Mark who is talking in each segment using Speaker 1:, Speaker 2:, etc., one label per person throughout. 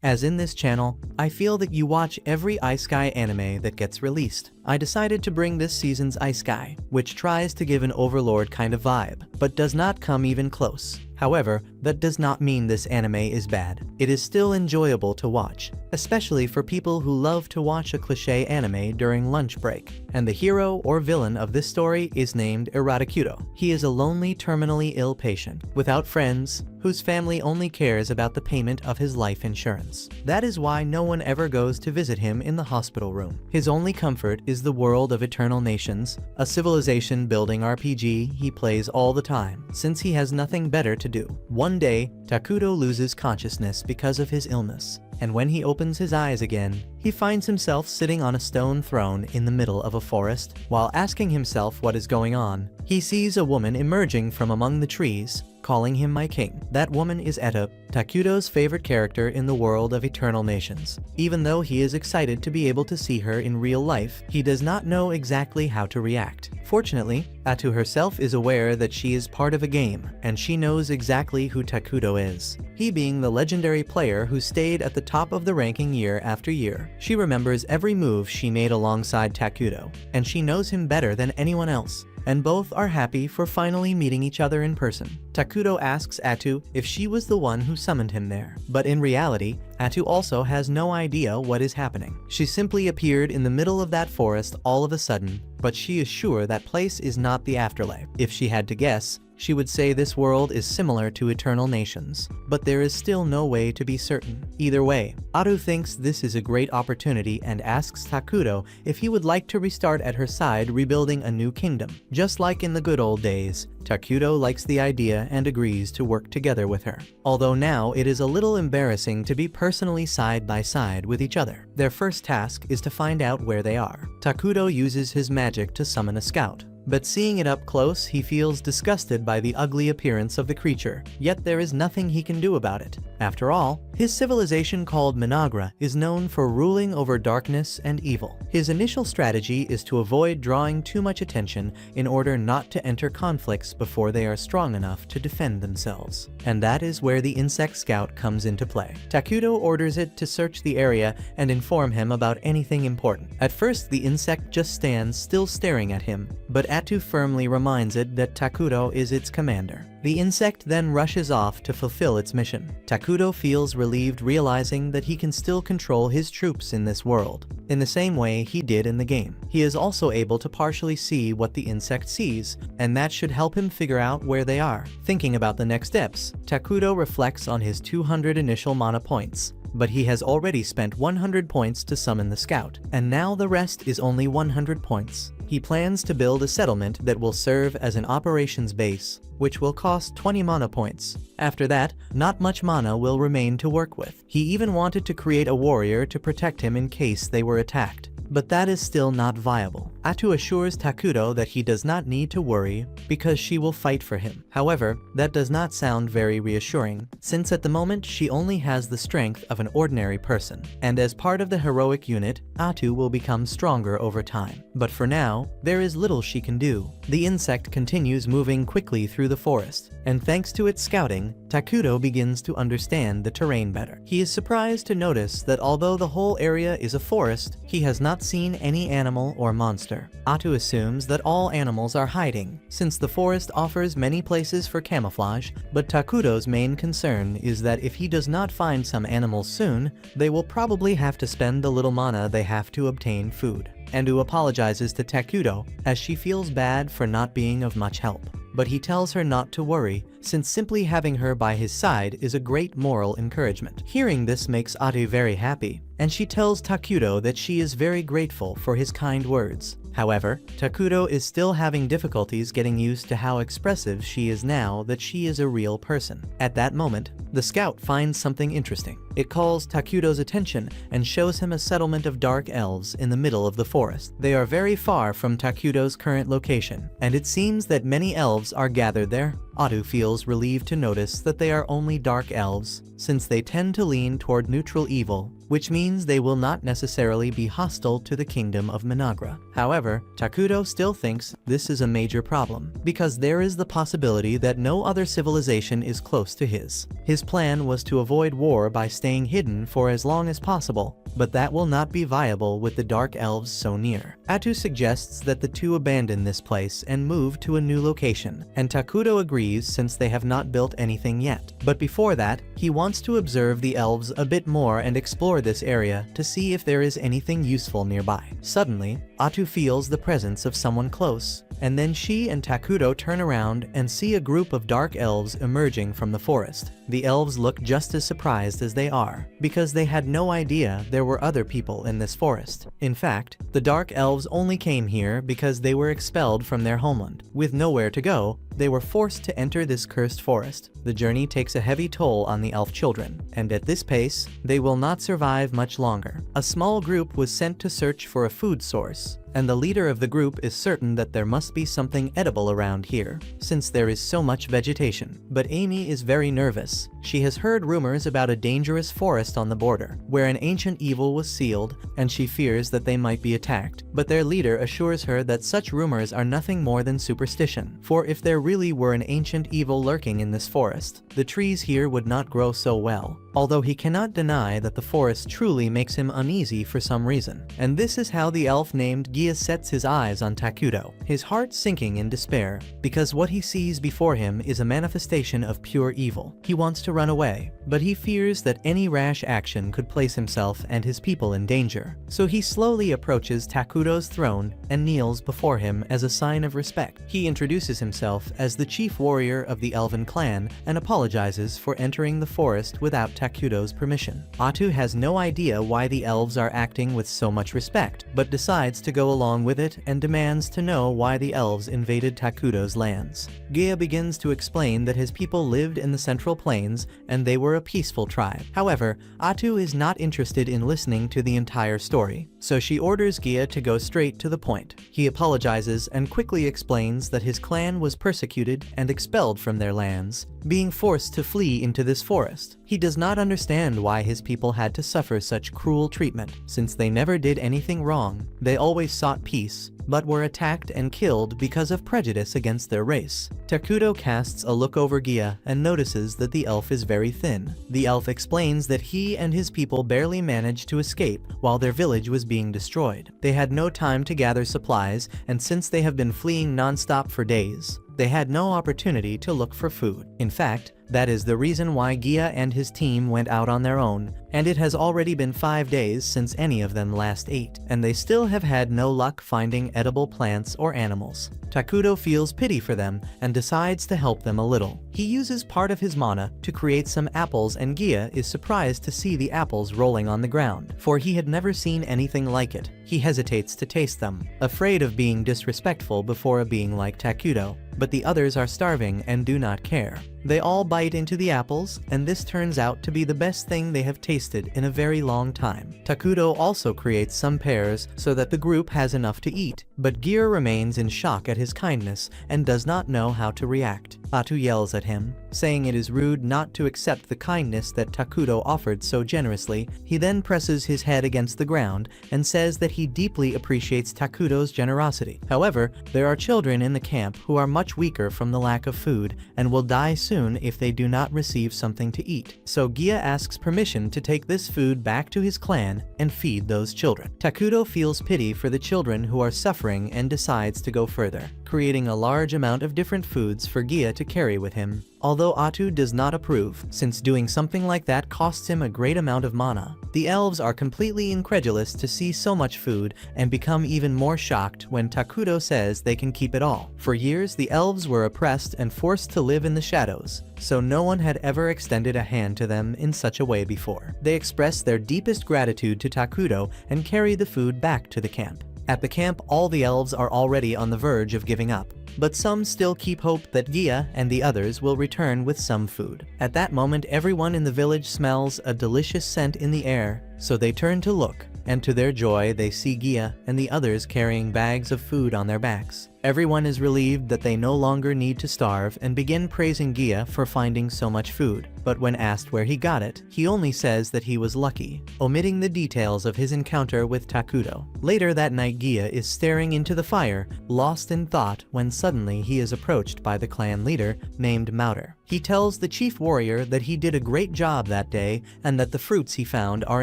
Speaker 1: As in this channel, I feel that you watch every isekai anime that gets released. I decided to bring this season's isekai, which tries to give an overlord kind of vibe, but does not come even close. However, that does not mean this anime is bad. It is still enjoyable to watch, especially for people who love to watch a cliché anime during lunch break. And the hero or villain of this story is named Iratakudo. He is a lonely, terminally ill patient, without friends, whose family only cares about the payment of his life insurance. That is why no one ever goes to visit him in the hospital room. His only comfort is the world of Eternal Nations, a civilization building RPG he plays all the time, since he has nothing better to do. One day, Takudo loses consciousness because of his illness, and when he opens his eyes again, he finds himself sitting on a stone throne in the middle of a forest. While asking himself what is going on, he sees a woman emerging from among the trees, calling him my king. That woman is Etta, Takudo's favorite character in the world of Eternal Nations. Even though he is excited to be able to see her in real life, he does not know exactly how to react. Fortunately, Atu herself is aware that she is part of a game, and she knows exactly who Takudo is. He being the legendary player who stayed at the top of the ranking year after year. She remembers every move she made alongside Takudo, and she knows him better than anyone else. And both are happy for finally meeting each other in person. Takudo asks Atu if she was the one who summoned him there. But in reality, Atu also has no idea what is happening. She simply appeared in the middle of that forest all of a sudden, but she is sure that place is not the afterlife. If she had to guess, she would say this world is similar to Eternal Nations, but there is still no way to be certain. Either way, Atu thinks this is a great opportunity and asks Takudo if he would like to restart at her side, rebuilding a new kingdom. Just like in the good old days, Takudo likes the idea and agrees to work together with her. Although now it is a little embarrassing to be personally side by side with each other. Their first task is to find out where they are. Takudo uses his magic to summon a scout. But seeing it up close, he feels disgusted by the ugly appearance of the creature, yet there is nothing he can do about it. After all, his civilization called Minagra is known for ruling over darkness and evil. His initial strategy is to avoid drawing too much attention in order not to enter conflicts before they are strong enough to defend themselves. And that is where the insect scout comes into play. Takudo orders it to search the area and inform him about anything important. At first, the insect just stands still staring at him, but Atu firmly reminds it that Takudo is its commander. The insect then rushes off to fulfill its mission. Takudo feels relieved realizing that he can still control his troops in this world, in the same way he did in the game. He is also able to partially see what the insect sees, and that should help him figure out where they are. Thinking about the next steps, Takudo reflects on his 200 initial mana points. But he has already spent 100 points to summon the scout, and now the rest is only 100 points. He plans to build a settlement that will serve as an operations base, which will cost 20 mana points. After that, not much mana will remain to work with. He even wanted to create a warrior to protect him in case they were attacked. But that is still not viable. Atu assures Takudo that he does not need to worry because she will fight for him. However, that does not sound very reassuring, since at the moment she only has the strength of an ordinary person. And as part of the heroic unit, Atu will become stronger over time. But for now, there is little she can do. The insect continues moving quickly through the forest, and thanks to its scouting, Takudo begins to understand the terrain better. He is surprised to notice that although the whole area is a forest, he has not seen any animal or monster. Atu assumes that all animals are hiding, since the forest offers many places for camouflage, but Takudo's main concern is that if he does not find some animals soon, they will probably have to spend the little mana they have to obtain food. Andu apologizes to Takudo as she feels bad for not being of much help. But he tells her not to worry, since simply having her by his side is a great moral encouragement. Hearing this makes Atu very happy, and she tells Takudo that she is very grateful for his kind words. However, Takudo is still having difficulties getting used to how expressive she is now that she is a real person. At that moment, the scout finds something interesting. It calls Takudo's attention and shows him a settlement of dark elves in the middle of the forest. They are very far from Takudo's current location, and it seems that many elves are gathered there. Atu feels relieved to notice that they are only dark elves, since they tend to lean toward neutral evil, which means they will not necessarily be hostile to the kingdom of Minagra. However, Takuto still thinks this is a major problem, because there is the possibility that no other civilization is close to his. His plan was to avoid war by staying hidden for as long as possible, but that will not be viable with the Dark Elves so near. Atu suggests that the two abandon this place and move to a new location, and Takuto agrees since they have not built anything yet. But before that, he wants to observe the elves a bit more and explore this area to see if there is anything useful nearby. Suddenly, Atu feels the presence of someone close, and then she and Takuto turn around and see a group of dark elves emerging from the forest. The elves look just as surprised as they are, because they had no idea there were other people in this forest. In fact, the dark elves only came here because they were expelled from their homeland. With nowhere to go, they were forced to enter this cursed forest. The journey takes a heavy toll on the elf children, and at this pace, they will not survive much longer. A small group was sent to search for a food source, and the leader of the group is certain that there must be something edible around here, since there is so much vegetation. But Amy is very nervous. She has heard rumors about a dangerous forest on the border, where an ancient evil was sealed, and she fears that they might be attacked. But their leader assures her that such rumors are nothing more than superstition, for if there really were an ancient evil lurking in this forest, the trees here would not grow so well. Although he cannot deny that the forest truly makes him uneasy for some reason. And this is how the elf named Gia sets his eyes on Takuto, his heart sinking in despair, because what he sees before him is a manifestation of pure evil. He wants to run away, but he fears that any rash action could place himself and his people in danger. So he slowly approaches Takuto's throne and kneels before him as a sign of respect. He introduces himself as the chief warrior of the elven clan and apologizes for entering the forest without Takuto's permission. Atu has no idea why the elves are acting with so much respect, but decides to go along with it and demands to know why the elves invaded Takuto's lands. Gia begins to explain that his people lived in the Central Plains and they were a peaceful tribe. However, Atu is not interested in listening to the entire story, so she orders Gia to go straight to the point. He apologizes and quickly explains that his clan was persecuted and expelled from their lands, being forced to flee into this forest. He does not understand why his people had to suffer such cruel treatment, since they never did anything wrong. They always sought peace, but were attacked and killed because of prejudice against their race. Takuto casts a look over Gia and notices that the elf is very thin. The elf explains that he and his people barely managed to escape while their village was being destroyed. They had no time to gather supplies, and since they have been fleeing non-stop for days, they had no opportunity to look for food. In fact, that is the reason why Gia and his team went out on their own, and it has already been 5 days since any of them last ate, and they still have had no luck finding edible plants or animals. Takuto feels pity for them and decides to help them a little. He uses part of his mana to create some apples, and Gia is surprised to see the apples rolling on the ground, for he had never seen anything like it. He hesitates to taste them, afraid of being disrespectful before a being like Takuto, but the others are starving and do not care. They all bite into the apples, and this turns out to be the best thing they have tasted in a very long time. Takuto also creates some pears so that the group has enough to eat, but Gia remains in shock at his kindness and does not know how to react. Atu yells at him, saying it is rude not to accept the kindness that Takuto offered so generously. He then presses his head against the ground and says that he deeply appreciates Takuto's generosity. However, there are children in the camp who are much weaker from the lack of food and will die soon if they do not receive something to eat. So Gia asks permission to take this food back to his clan and feed those children. Takuto feels pity for the children who are suffering and decides to go further, creating a large amount of different foods for Gia to carry with him. Although Atu does not approve, since doing something like that costs him a great amount of mana. The elves are completely incredulous to see so much food and become even more shocked when Takuto says they can keep it all. For years, the elves were oppressed and forced to live in the shadows, so no one had ever extended a hand to them in such a way before. They express their deepest gratitude to Takuto and carry the food back to the camp. At the camp, all the elves are already on the verge of giving up, but some still keep hope that Gia and the others will return with some food. At that moment, everyone in the village smells a delicious scent in the air, so they turn to look, and to their joy they see Gia and the others carrying bags of food on their backs. Everyone is relieved that they no longer need to starve and begin praising Gia for finding so much food, but when asked where he got it, he only says that he was lucky, omitting the details of his encounter with Takuto. Later that night, Gia is staring into the fire, lost in thought, when suddenly he is approached by the clan leader named Mauter. He tells the chief warrior that he did a great job that day and that the fruits he found are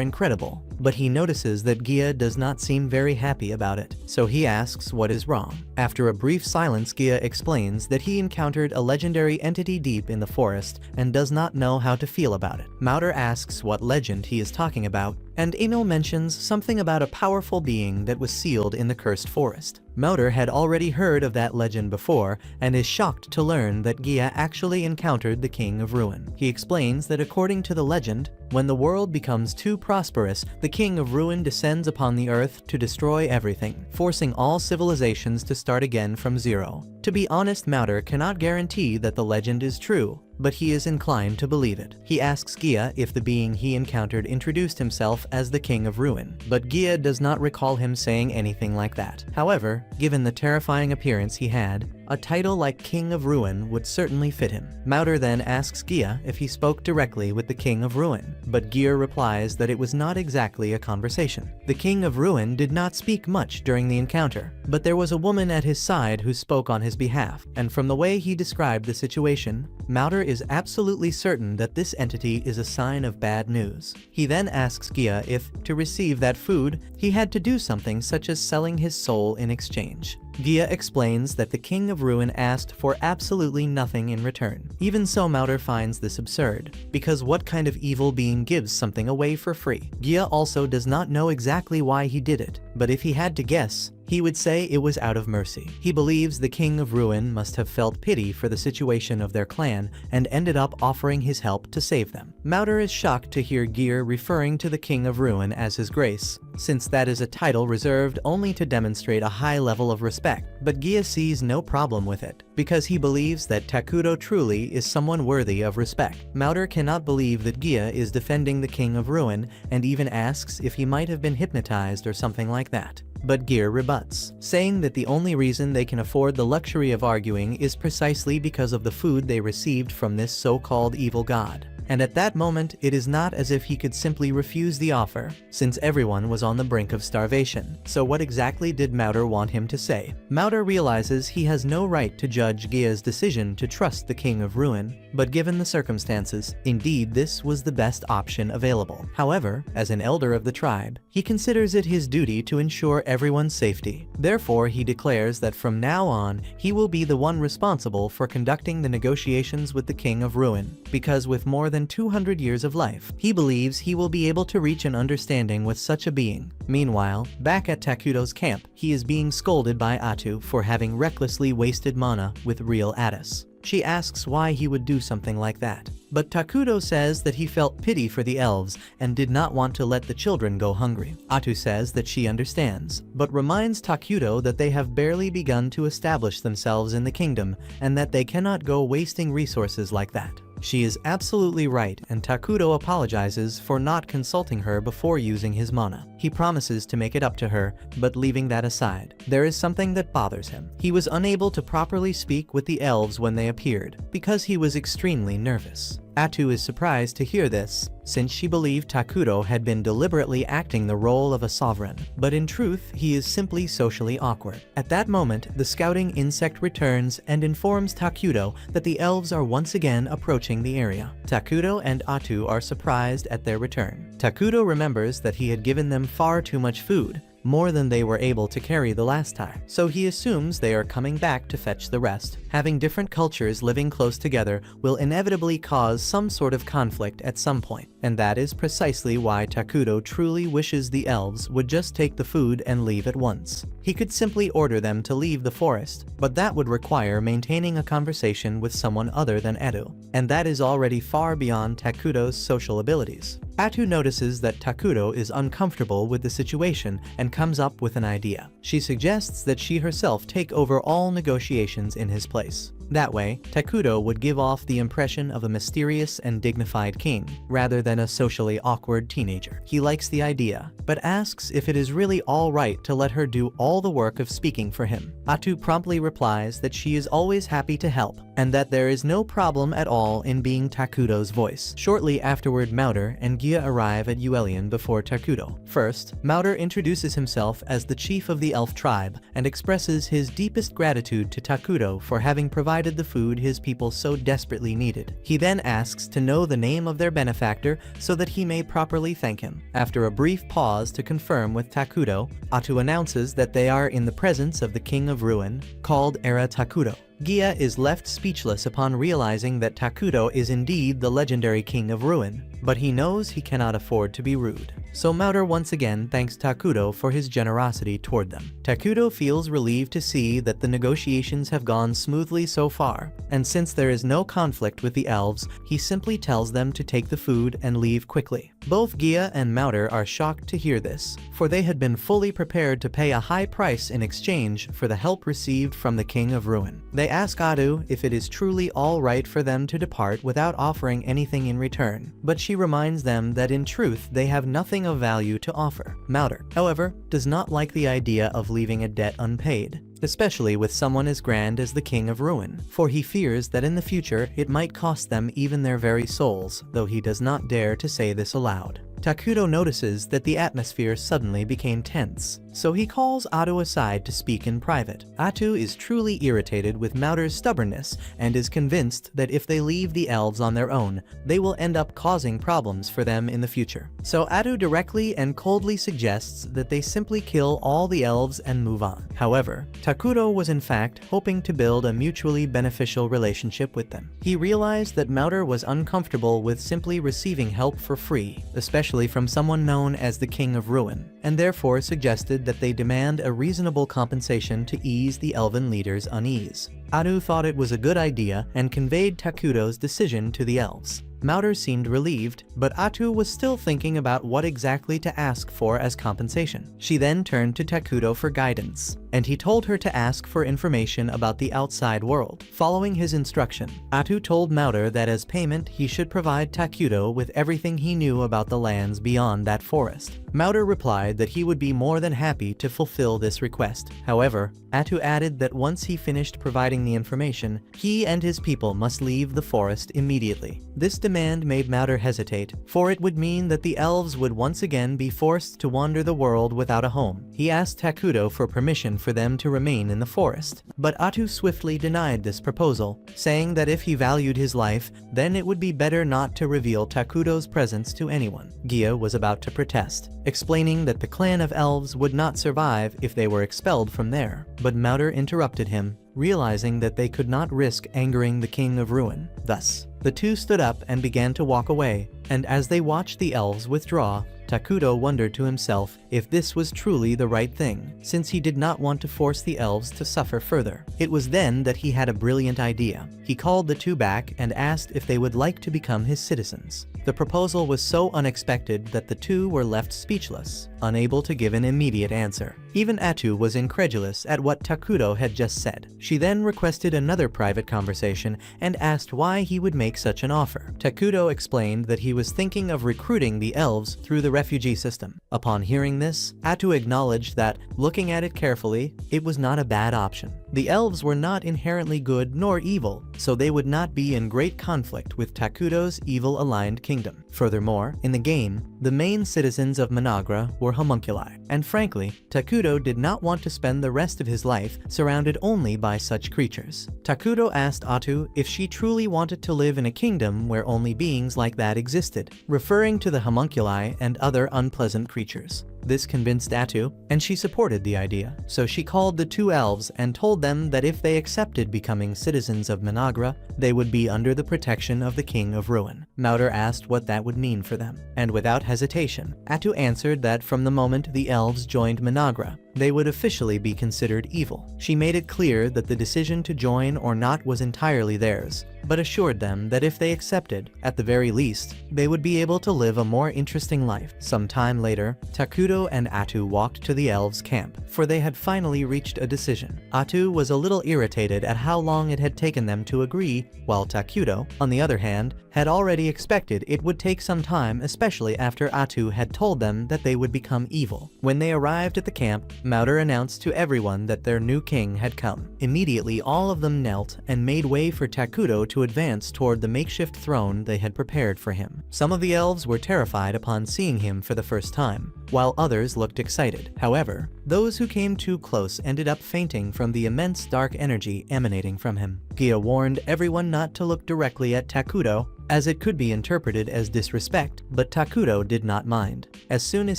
Speaker 1: incredible, but he notices that Gia does not seem very happy about it, so he asks what is wrong. After a brief silence, Gia explains that he encountered a legendary entity deep in the forest and does not know how to feel about it. Mauter asks what legend he is talking about, and Emil mentions something about a powerful being that was sealed in the cursed forest. Mauter had already heard of that legend before and is shocked to learn that Gia actually encountered the King of Ruin. He explains that according to the legend, when the world becomes too prosperous, the King of Ruin descends upon the earth to destroy everything, forcing all civilizations to start again from zero. To be honest, Mauter cannot guarantee that the legend is true, but he is inclined to believe it. He asks Gia if the being he encountered introduced himself as the King of Ruin, but Gia does not recall him saying anything like that. However, given the terrifying appearance he had, a title like King of Ruin would certainly fit him. Mauter then asks Gia if he spoke directly with the King of Ruin, but Gia replies that it was not exactly a conversation. The King of Ruin did not speak much during the encounter, but there was a woman at his side who spoke on his behalf, and from the way he described the situation, Mauter is absolutely certain that this entity is a sign of bad news. He then asks Gia if, to receive that food, he had to do something such as selling his soul in exchange. Gia explains that the King of Ruin asked for absolutely nothing in return. Even so, Mauter finds this absurd, because what kind of evil being gives something away for free? Gia also does not know exactly why he did it, but if he had to guess, he would say it was out of mercy. He believes the King of Ruin must have felt pity for the situation of their clan and ended up offering his help to save them. Mauter is shocked to hear Gia referring to the King of Ruin as His Grace, since that is a title reserved only to demonstrate a high level of respect, but Gia sees no problem with it, because he believes that Takuto truly is someone worthy of respect. Mauter cannot believe that Gia is defending the King of Ruin and even asks if he might have been hypnotized or something like that. But Gia rebuts, saying that the only reason they can afford the luxury of arguing is precisely because of the food they received from this so-called evil god. And at that moment, it is not as if he could simply refuse the offer, since everyone was on the brink of starvation. So what exactly did Mauter want him to say? Mauter realizes he has no right to judge Gia's decision to trust the King of Ruin, but given the circumstances, indeed this was the best option available. However, as an elder of the tribe, he considers it his duty to ensure everyone's safety. Therefore, he declares that from now on, he will be the one responsible for conducting the negotiations with the King of Ruin, because with more than 200 years of life, he believes he will be able to reach an understanding with such a being. Meanwhile, back at Takuto's camp, he is being scolded by Atu for having recklessly wasted mana with real Addis. She asks why he would do something like that. But Takuto says that he felt pity for the elves and did not want to let the children go hungry. Atu says that she understands, but reminds Takuto that they have barely begun to establish themselves in the kingdom and that they cannot go wasting resources like that. She is absolutely right, and Takuto apologizes for not consulting her before using his mana. He promises to make it up to her, but leaving that aside, there is something that bothers him. He was unable to properly speak with the elves when they appeared, because he was extremely nervous. Atu is surprised to hear this, since she believed Takuto had been deliberately acting the role of a sovereign, but in truth, he is simply socially awkward. At that moment, the scouting insect returns and informs Takuto that the elves are once again approaching the area. Takuto and Atu are surprised at their return. Takuto remembers that he had given them far too much food, more than they were able to carry the last time, so he assumes they are coming back to fetch the rest. Having different cultures living close together will inevitably cause some sort of conflict at some point, and that is precisely why Takuto truly wishes the elves would just take the food and leave at once. He could simply order them to leave the forest, but that would require maintaining a conversation with someone other than Edu, and that is already far beyond Takuto's social abilities. Atu notices that Takuto is uncomfortable with the situation and comes up with an idea. She suggests that she herself take over all negotiations in his place. That way, Takuto would give off the impression of a mysterious and dignified king, rather than a socially awkward teenager. He likes the idea, but asks if it is really all right to let her do all the work of speaking for him. Atu promptly replies that she is always happy to help, and that there is no problem at all in being Takuto's voice. Shortly afterward, Mauder and Gia arrive at Uelian before Takuto. First, Mauder introduces himself as the chief of the elf tribe and expresses his deepest gratitude to Takuto for having provided the food his people so desperately needed. He then asks to know the name of their benefactor so that he may properly thank him. After a brief pause to confirm with Takuto, Atu announces that they are in the presence of the King of Ruin, called Era Takuto. Gia is left speechless upon realizing that Takuto is indeed the legendary King of Ruin, but he knows he cannot afford to be rude. So Mauder once again thanks Takuto for his generosity toward them. Takuto feels relieved to see that the negotiations have gone smoothly so far, and since there is no conflict with the elves, he simply tells them to take the food and leave quickly. Both Gia and Mauder are shocked to hear this, for they had been fully prepared to pay a high price in exchange for the help received from the King of Ruin. They ask Atu if it is truly all right for them to depart without offering anything in return, but she reminds them that in truth they have nothing of value to offer. Mauder, however, does not like the idea of leaving a debt unpaid, especially with someone as grand as the King of Ruin, for he fears that in the future it might cost them even their very souls, though he does not dare to say this aloud. Takuto notices that the atmosphere suddenly became tense, so he calls Atu aside to speak in private. Atu is truly irritated with Mauder's stubbornness and is convinced that if they leave the elves on their own, they will end up causing problems for them in the future. So Atu directly and coldly suggests that they simply kill all the elves and move on. However, Takuto was in fact hoping to build a mutually beneficial relationship with them. He realized that Mauder was uncomfortable with simply receiving help for free, especially from someone known as the King of Ruin, and therefore suggested that they demand a reasonable compensation to ease the elven leader's unease. Atu thought it was a good idea and conveyed Takuto's decision to the elves. Mauder seemed relieved, but Atu was still thinking about what exactly to ask for as compensation. She then turned to Takuto for guidance, and he told her to ask for information about the outside world. Following his instruction, Atu told Mauder that as payment he should provide Takuto with everything he knew about the lands beyond that forest. Mauder replied that he would be more than happy to fulfill this request. However, Atu added that once he finished providing the information, he and his people must leave the forest immediately. This demand made Mauder hesitate, for it would mean that the elves would once again be forced to wander the world without a home. He asked Takuto for permission for them to remain in the forest, but Atu swiftly denied this proposal, saying that if he valued his life, then it would be better not to reveal Takuto's presence to anyone. Gia was about to protest, explaining that the clan of elves would not survive if they were expelled from there, but Mauder interrupted him, realizing that they could not risk angering the King of Ruin. Thus, the two stood up and began to walk away, and as they watched the elves withdraw, Takuto wondered to himself if this was truly the right thing, since he did not want to force the elves to suffer further. It was then that he had a brilliant idea. He called the two back and asked if they would like to become his citizens. The proposal was so unexpected that the two were left speechless, unable to give an immediate answer. Even Atu was incredulous at what Takuto had just said. She then requested another private conversation and asked why he would make such an offer. Takuto explained that he was thinking of recruiting the elves through the refugee system. Upon hearing this, Atu acknowledged that, looking at it carefully, it was not a bad option. The elves were not inherently good nor evil, so they would not be in great conflict with Takuto's evil-aligned kingdom. Furthermore, in the game, the main citizens of Managra were homunculi, and frankly, Takuto did not want to spend the rest of his life surrounded only by such creatures. Takuto asked Atu if she truly wanted to live in a kingdom where only beings like that existed, referring to the homunculi and other unpleasant creatures. This convinced Atu, and she supported the idea. So she called the two elves and told them that if they accepted becoming citizens of Managra, they would be under the protection of the King of Ruin. Mauder asked what that would mean for them, and without hesitation, Atu answered that from the moment the elves joined Managra, they would officially be considered evil. She made it clear that the decision to join or not was entirely theirs, but assured them that if they accepted, at the very least, they would be able to live a more interesting life. Some time later, Takuto and Atu walked to the elves' camp, for they had finally reached a decision. Atu was a little irritated at how long it had taken them to agree, while Takuto, on the other hand, had already expected it would take some time, especially after Atu had told them that they would become evil. When they arrived at the camp, Mauder announced to everyone that their new king had come. Immediately, all of them knelt and made way for Takuto to advance toward the makeshift throne they had prepared for him. Some of the elves were terrified upon seeing him for the first time, while others looked excited. However, those who came too close ended up fainting from the immense dark energy emanating from him. Gia warned everyone not to look directly at Takuto, as it could be interpreted as disrespect, but Takuto did not mind. As soon as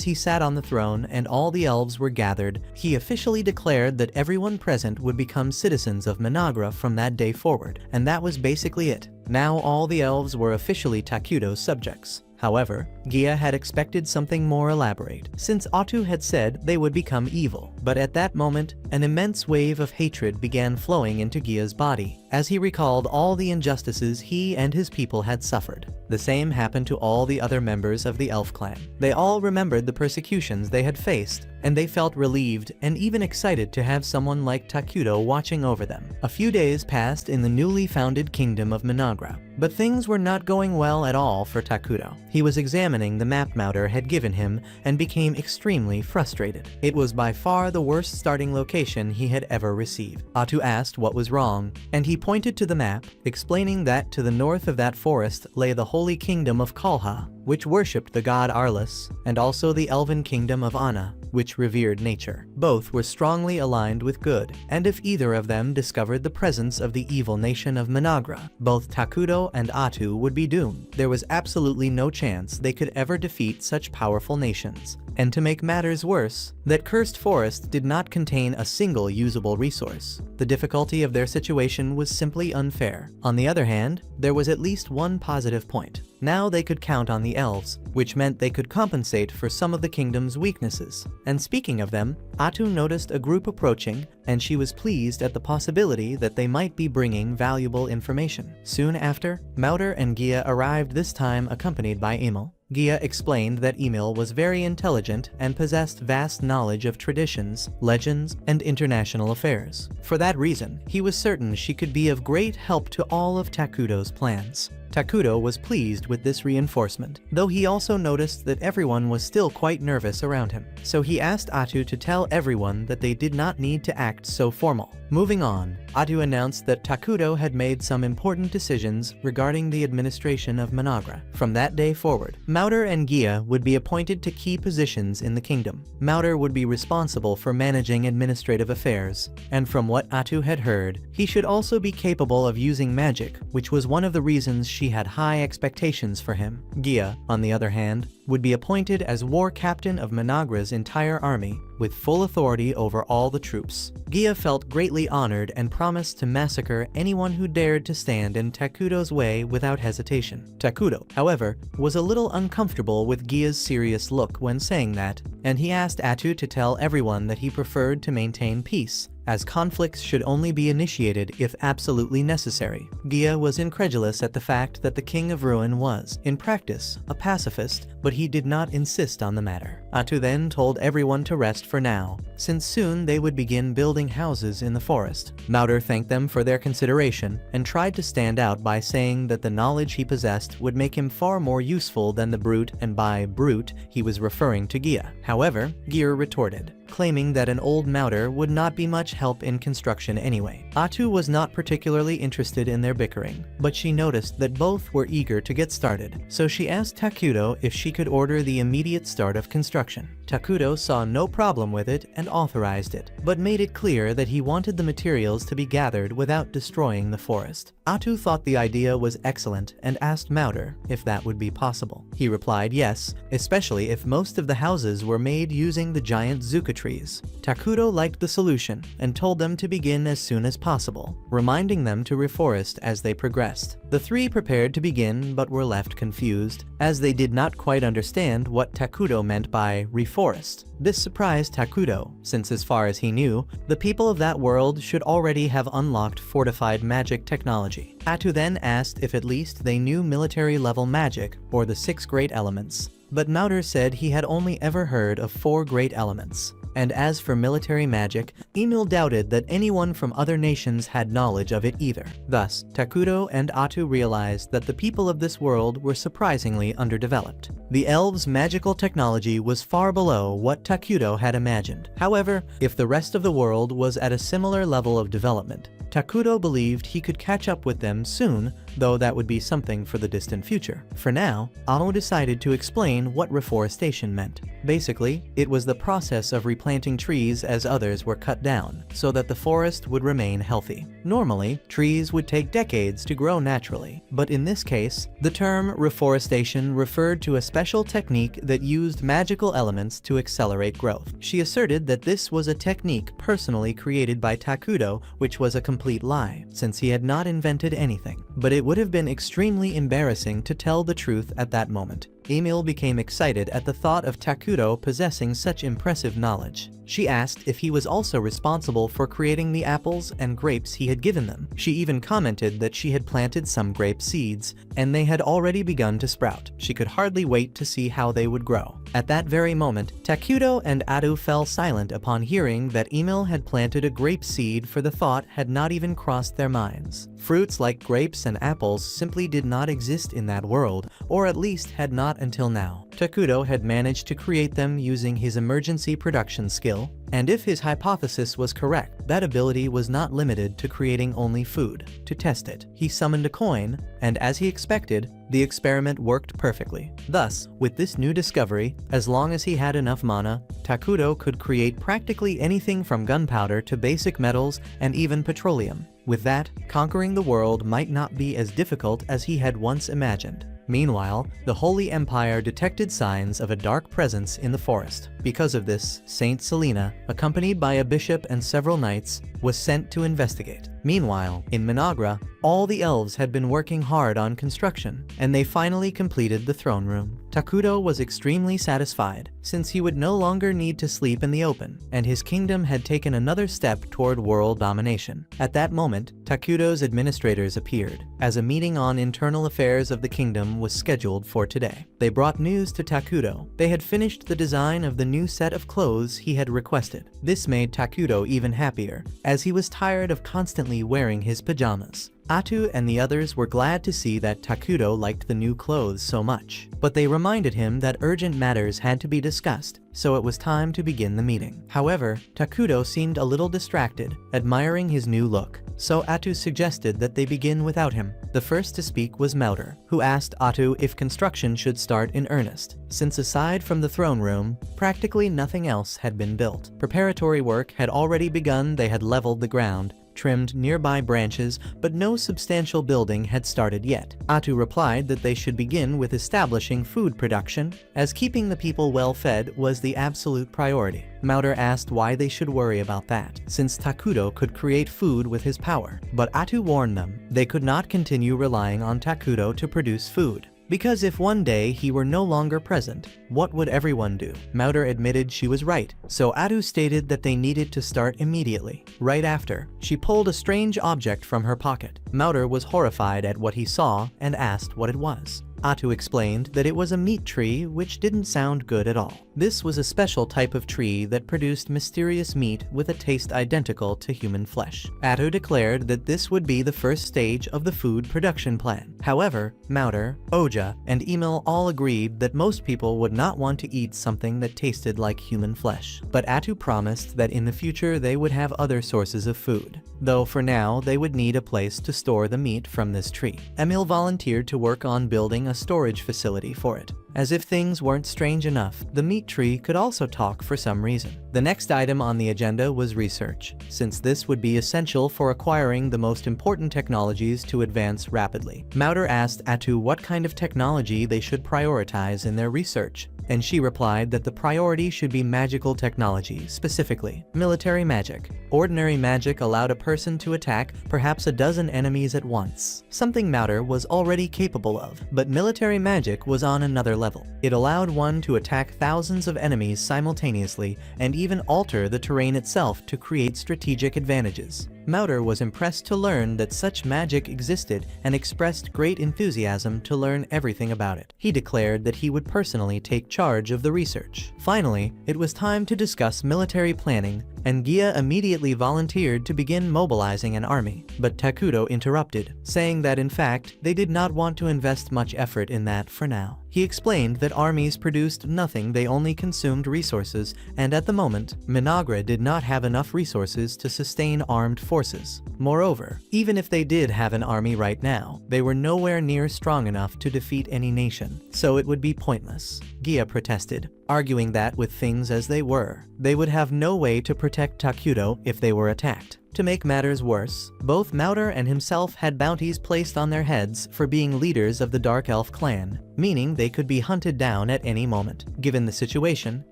Speaker 1: he sat on the throne and all the elves were gathered, he officially declared that everyone present would become citizens of Managra from that day forward, and that was basically it. Now all the elves were officially Takuto's subjects. However, Gia had expected something more elaborate, since Atu had said they would become evil. But at that moment, an immense wave of hatred began flowing into Gia's body, as he recalled all the injustices he and his people had suffered. The same happened to all the other members of the elf clan. They all remembered the persecutions they had faced, and they felt relieved and even excited to have someone like Takuto watching over them. A few days passed in the newly founded kingdom of Managra, but things were not going well at all for Takuto. He was examining the map Mauder had given him and became extremely frustrated. It was by far the worst starting location he had ever received. Atu asked what was wrong, and he pointed to the map, explaining that to the north of that forest lay the holy kingdom of Kalha, which worshipped the god Arlis, and also the elven kingdom of Anna, which revered nature. Both were strongly aligned with good, and if either of them discovered the presence of the evil nation of Managra, both Takuto and Atu would be doomed. There was absolutely no chance they could ever defeat such powerful nations. And to make matters worse, that cursed forest did not contain a single usable resource. The difficulty of their situation was simply unfair. On the other hand, there was at least one positive point. Now they could count on the elves, which meant they could compensate for some of the kingdom's weaknesses. And speaking of them, Atu noticed a group approaching, and she was pleased at the possibility that they might be bringing valuable information. Soon after, Mauder and Gia arrived, this time accompanied by Emil. Gia explained that Emil was very intelligent and possessed vast knowledge of traditions, legends, and international affairs. For that reason, he was certain she could be of great help to all of Takuto's plans. Takuto was pleased with this reinforcement, though he also noticed that everyone was still quite nervous around him. So he asked Atu to tell everyone that they did not need to act so formal. Moving on, Atu announced that Takuto had made some important decisions regarding the administration of Managra. From that day forward, Mauder and Gia would be appointed to key positions in the kingdom. Mauder would be responsible for managing administrative affairs, and from what Atu had heard, he should also be capable of using magic, which was one of the reasons she had high expectations for him. Gia, on the other hand, would be appointed as war captain of Managra's entire army, with full authority over all the troops. Gia felt greatly honored and promised to massacre anyone who dared to stand in Takuto's way without hesitation. Takuto, however, was a little uncomfortable with Gia's serious look when saying that, and he asked Atu to tell everyone that he preferred to maintain peace, as conflicts should only be initiated if absolutely necessary. Gia was incredulous at the fact that the King of Ruin was, in practice, a pacifist, but he did not insist on the matter. Atu then told everyone to rest for now, since soon they would begin building houses in the forest. Mauder thanked them for their consideration, and tried to stand out by saying that the knowledge he possessed would make him far more useful than the brute, and by brute, he was referring to Gia. However, Gia retorted, claiming that an old Mauder would not be much help in construction anyway. Atu was not particularly interested in their bickering, but she noticed that both were eager to get started, so she asked Takuto if she could order the immediate start of construction. Takuto saw no problem with it and authorized it, but made it clear that he wanted the materials to be gathered without destroying the forest. Atu thought the idea was excellent and asked Mauder if that would be possible. He replied yes, especially if most of the houses were made using the giant zucca trees. Takuto liked the solution and told them to begin as soon as possible, reminding them to reforest as they progressed. The three prepared to begin but were left confused, as they did not quite understand what Takudo meant by reforest. This surprised Takudo, since as far as he knew, the people of that world should already have unlocked fortified magic technology. Atu then asked if at least they knew military-level magic, or the 6 great elements. But Mauder said he had only ever heard of 4 great elements. And as for military magic, Emil doubted that anyone from other nations had knowledge of it either. Thus, Takudo and Atu realized that the people of this world were surprisingly underdeveloped. The elves' magical technology was far below what Takudo had imagined. However, if the rest of the world was at a similar level of development, Takudo believed he could catch up with them soon, though that would be something for the distant future. For now, Amo decided to explain what reforestation meant. Basically, it was the process of replanting trees as others were cut down, so that the forest would remain healthy. Normally, trees would take decades to grow naturally, but in this case, the term reforestation referred to a special technique that used magical elements to accelerate growth. She asserted that this was a technique personally created by Takudo, which was a complete lie, since he had not invented anything. But it would have been extremely embarrassing to tell the truth at that moment. Emil became excited at the thought of Takudo possessing such impressive knowledge. She asked if he was also responsible for creating the apples and grapes he had given them. She even commented that she had planted some grape seeds, and they had already begun to sprout. She could hardly wait to see how they would grow. At that very moment, Takudo and Atu fell silent upon hearing that Emil had planted a grape seed, for the thought had not even crossed their minds. Fruits like grapes and apples simply did not exist in that world, or at least had not until now. Takudo had managed to create them using his emergency production skill, and if his hypothesis was correct, that ability was not limited to creating only food. To test it, he summoned a coin, and as he expected, the experiment worked perfectly. Thus, with this new discovery, as long as he had enough mana, Takudo could create practically anything from gunpowder to basic metals and even petroleum. With that, conquering the world might not be as difficult as he had once imagined. Meanwhile, the Holy Empire detected signs of a dark presence in the forest. Because of this, Saint Selena, accompanied by a bishop and several knights, was sent to investigate. Meanwhile, in Managra, all the elves had been working hard on construction, and they finally completed the throne room. Takudo was extremely satisfied, since he would no longer need to sleep in the open, and his kingdom had taken another step toward world domination. At that moment, Takudo's administrators appeared, as a meeting on internal affairs of the kingdom was scheduled for today. They brought news to Takudo. They had finished the design of the new set of clothes he had requested. This made Takudo even happier, as he was tired of constantly wearing his pajamas. Atu and the others were glad to see that Takudo liked the new clothes so much, but they reminded him that urgent matters had to be discussed, so it was time to begin the meeting. However, Takudo seemed a little distracted, admiring his new look, so Atu suggested that they begin without him. The first to speak was Mauder, who asked Atu if construction should start in earnest, since aside from the throne room, practically nothing else had been built. Preparatory work had already begun. They had leveled the ground, trimmed nearby branches, but no substantial building had started yet. Atu replied that they should begin with establishing food production, as keeping the people well fed was the absolute priority. Mauder asked why they should worry about that, since Takudo could create food with his power. But Atu warned them they could not continue relying on Takudo to produce food, because if one day he were no longer present, what would everyone do? Mauder admitted she was right, so Atu stated that they needed to start immediately. Right after, she pulled a strange object from her pocket. Mauder was horrified at what he saw and asked what it was. Atu explained that it was a meat tree, which didn't sound good at all. This was a special type of tree that produced mysterious meat with a taste identical to human flesh. Atu declared that this would be the first stage of the food production plan. However, Mauder, Oja, and Emil all agreed that most people would not want to eat something that tasted like human flesh. But Atu promised that in the future they would have other sources of food, though for now they would need a place to store the meat from this tree. Emil volunteered to work on building a storage facility for it. As if things weren't strange enough, the meat tree could also talk for some reason. The next item on the agenda was research, since this would be essential for acquiring the most important technologies to advance rapidly. Mauder asked Atu what kind of technology they should prioritize in their research, and she replied that the priority should be magical technology, specifically military magic. Ordinary magic allowed a person to attack perhaps a dozen enemies at once, something Mauter was already capable of. But military magic was on another level. It allowed one to attack thousands of enemies simultaneously and even alter the terrain itself to create strategic advantages. Mauter was impressed to learn that such magic existed and expressed great enthusiasm to learn everything about it. He declared that he would personally take charge of the research. Finally, it was time to discuss military planning, and Gia immediately volunteered to begin mobilizing an army. But Takuto interrupted, saying that in fact, they did not want to invest much effort in that for now. He explained that armies produced nothing, they only consumed resources, and at the moment, Minagra did not have enough resources to sustain armed forces. Moreover, even if they did have an army right now, they were nowhere near strong enough to defeat any nation, so it would be pointless. Gia protested, arguing that with things as they were, they would have no way to protect Takuto if they were attacked. To make matters worse, both Mauter and himself had bounties placed on their heads for being leaders of the Dark Elf clan, meaning they could be hunted down at any moment. Given the situation,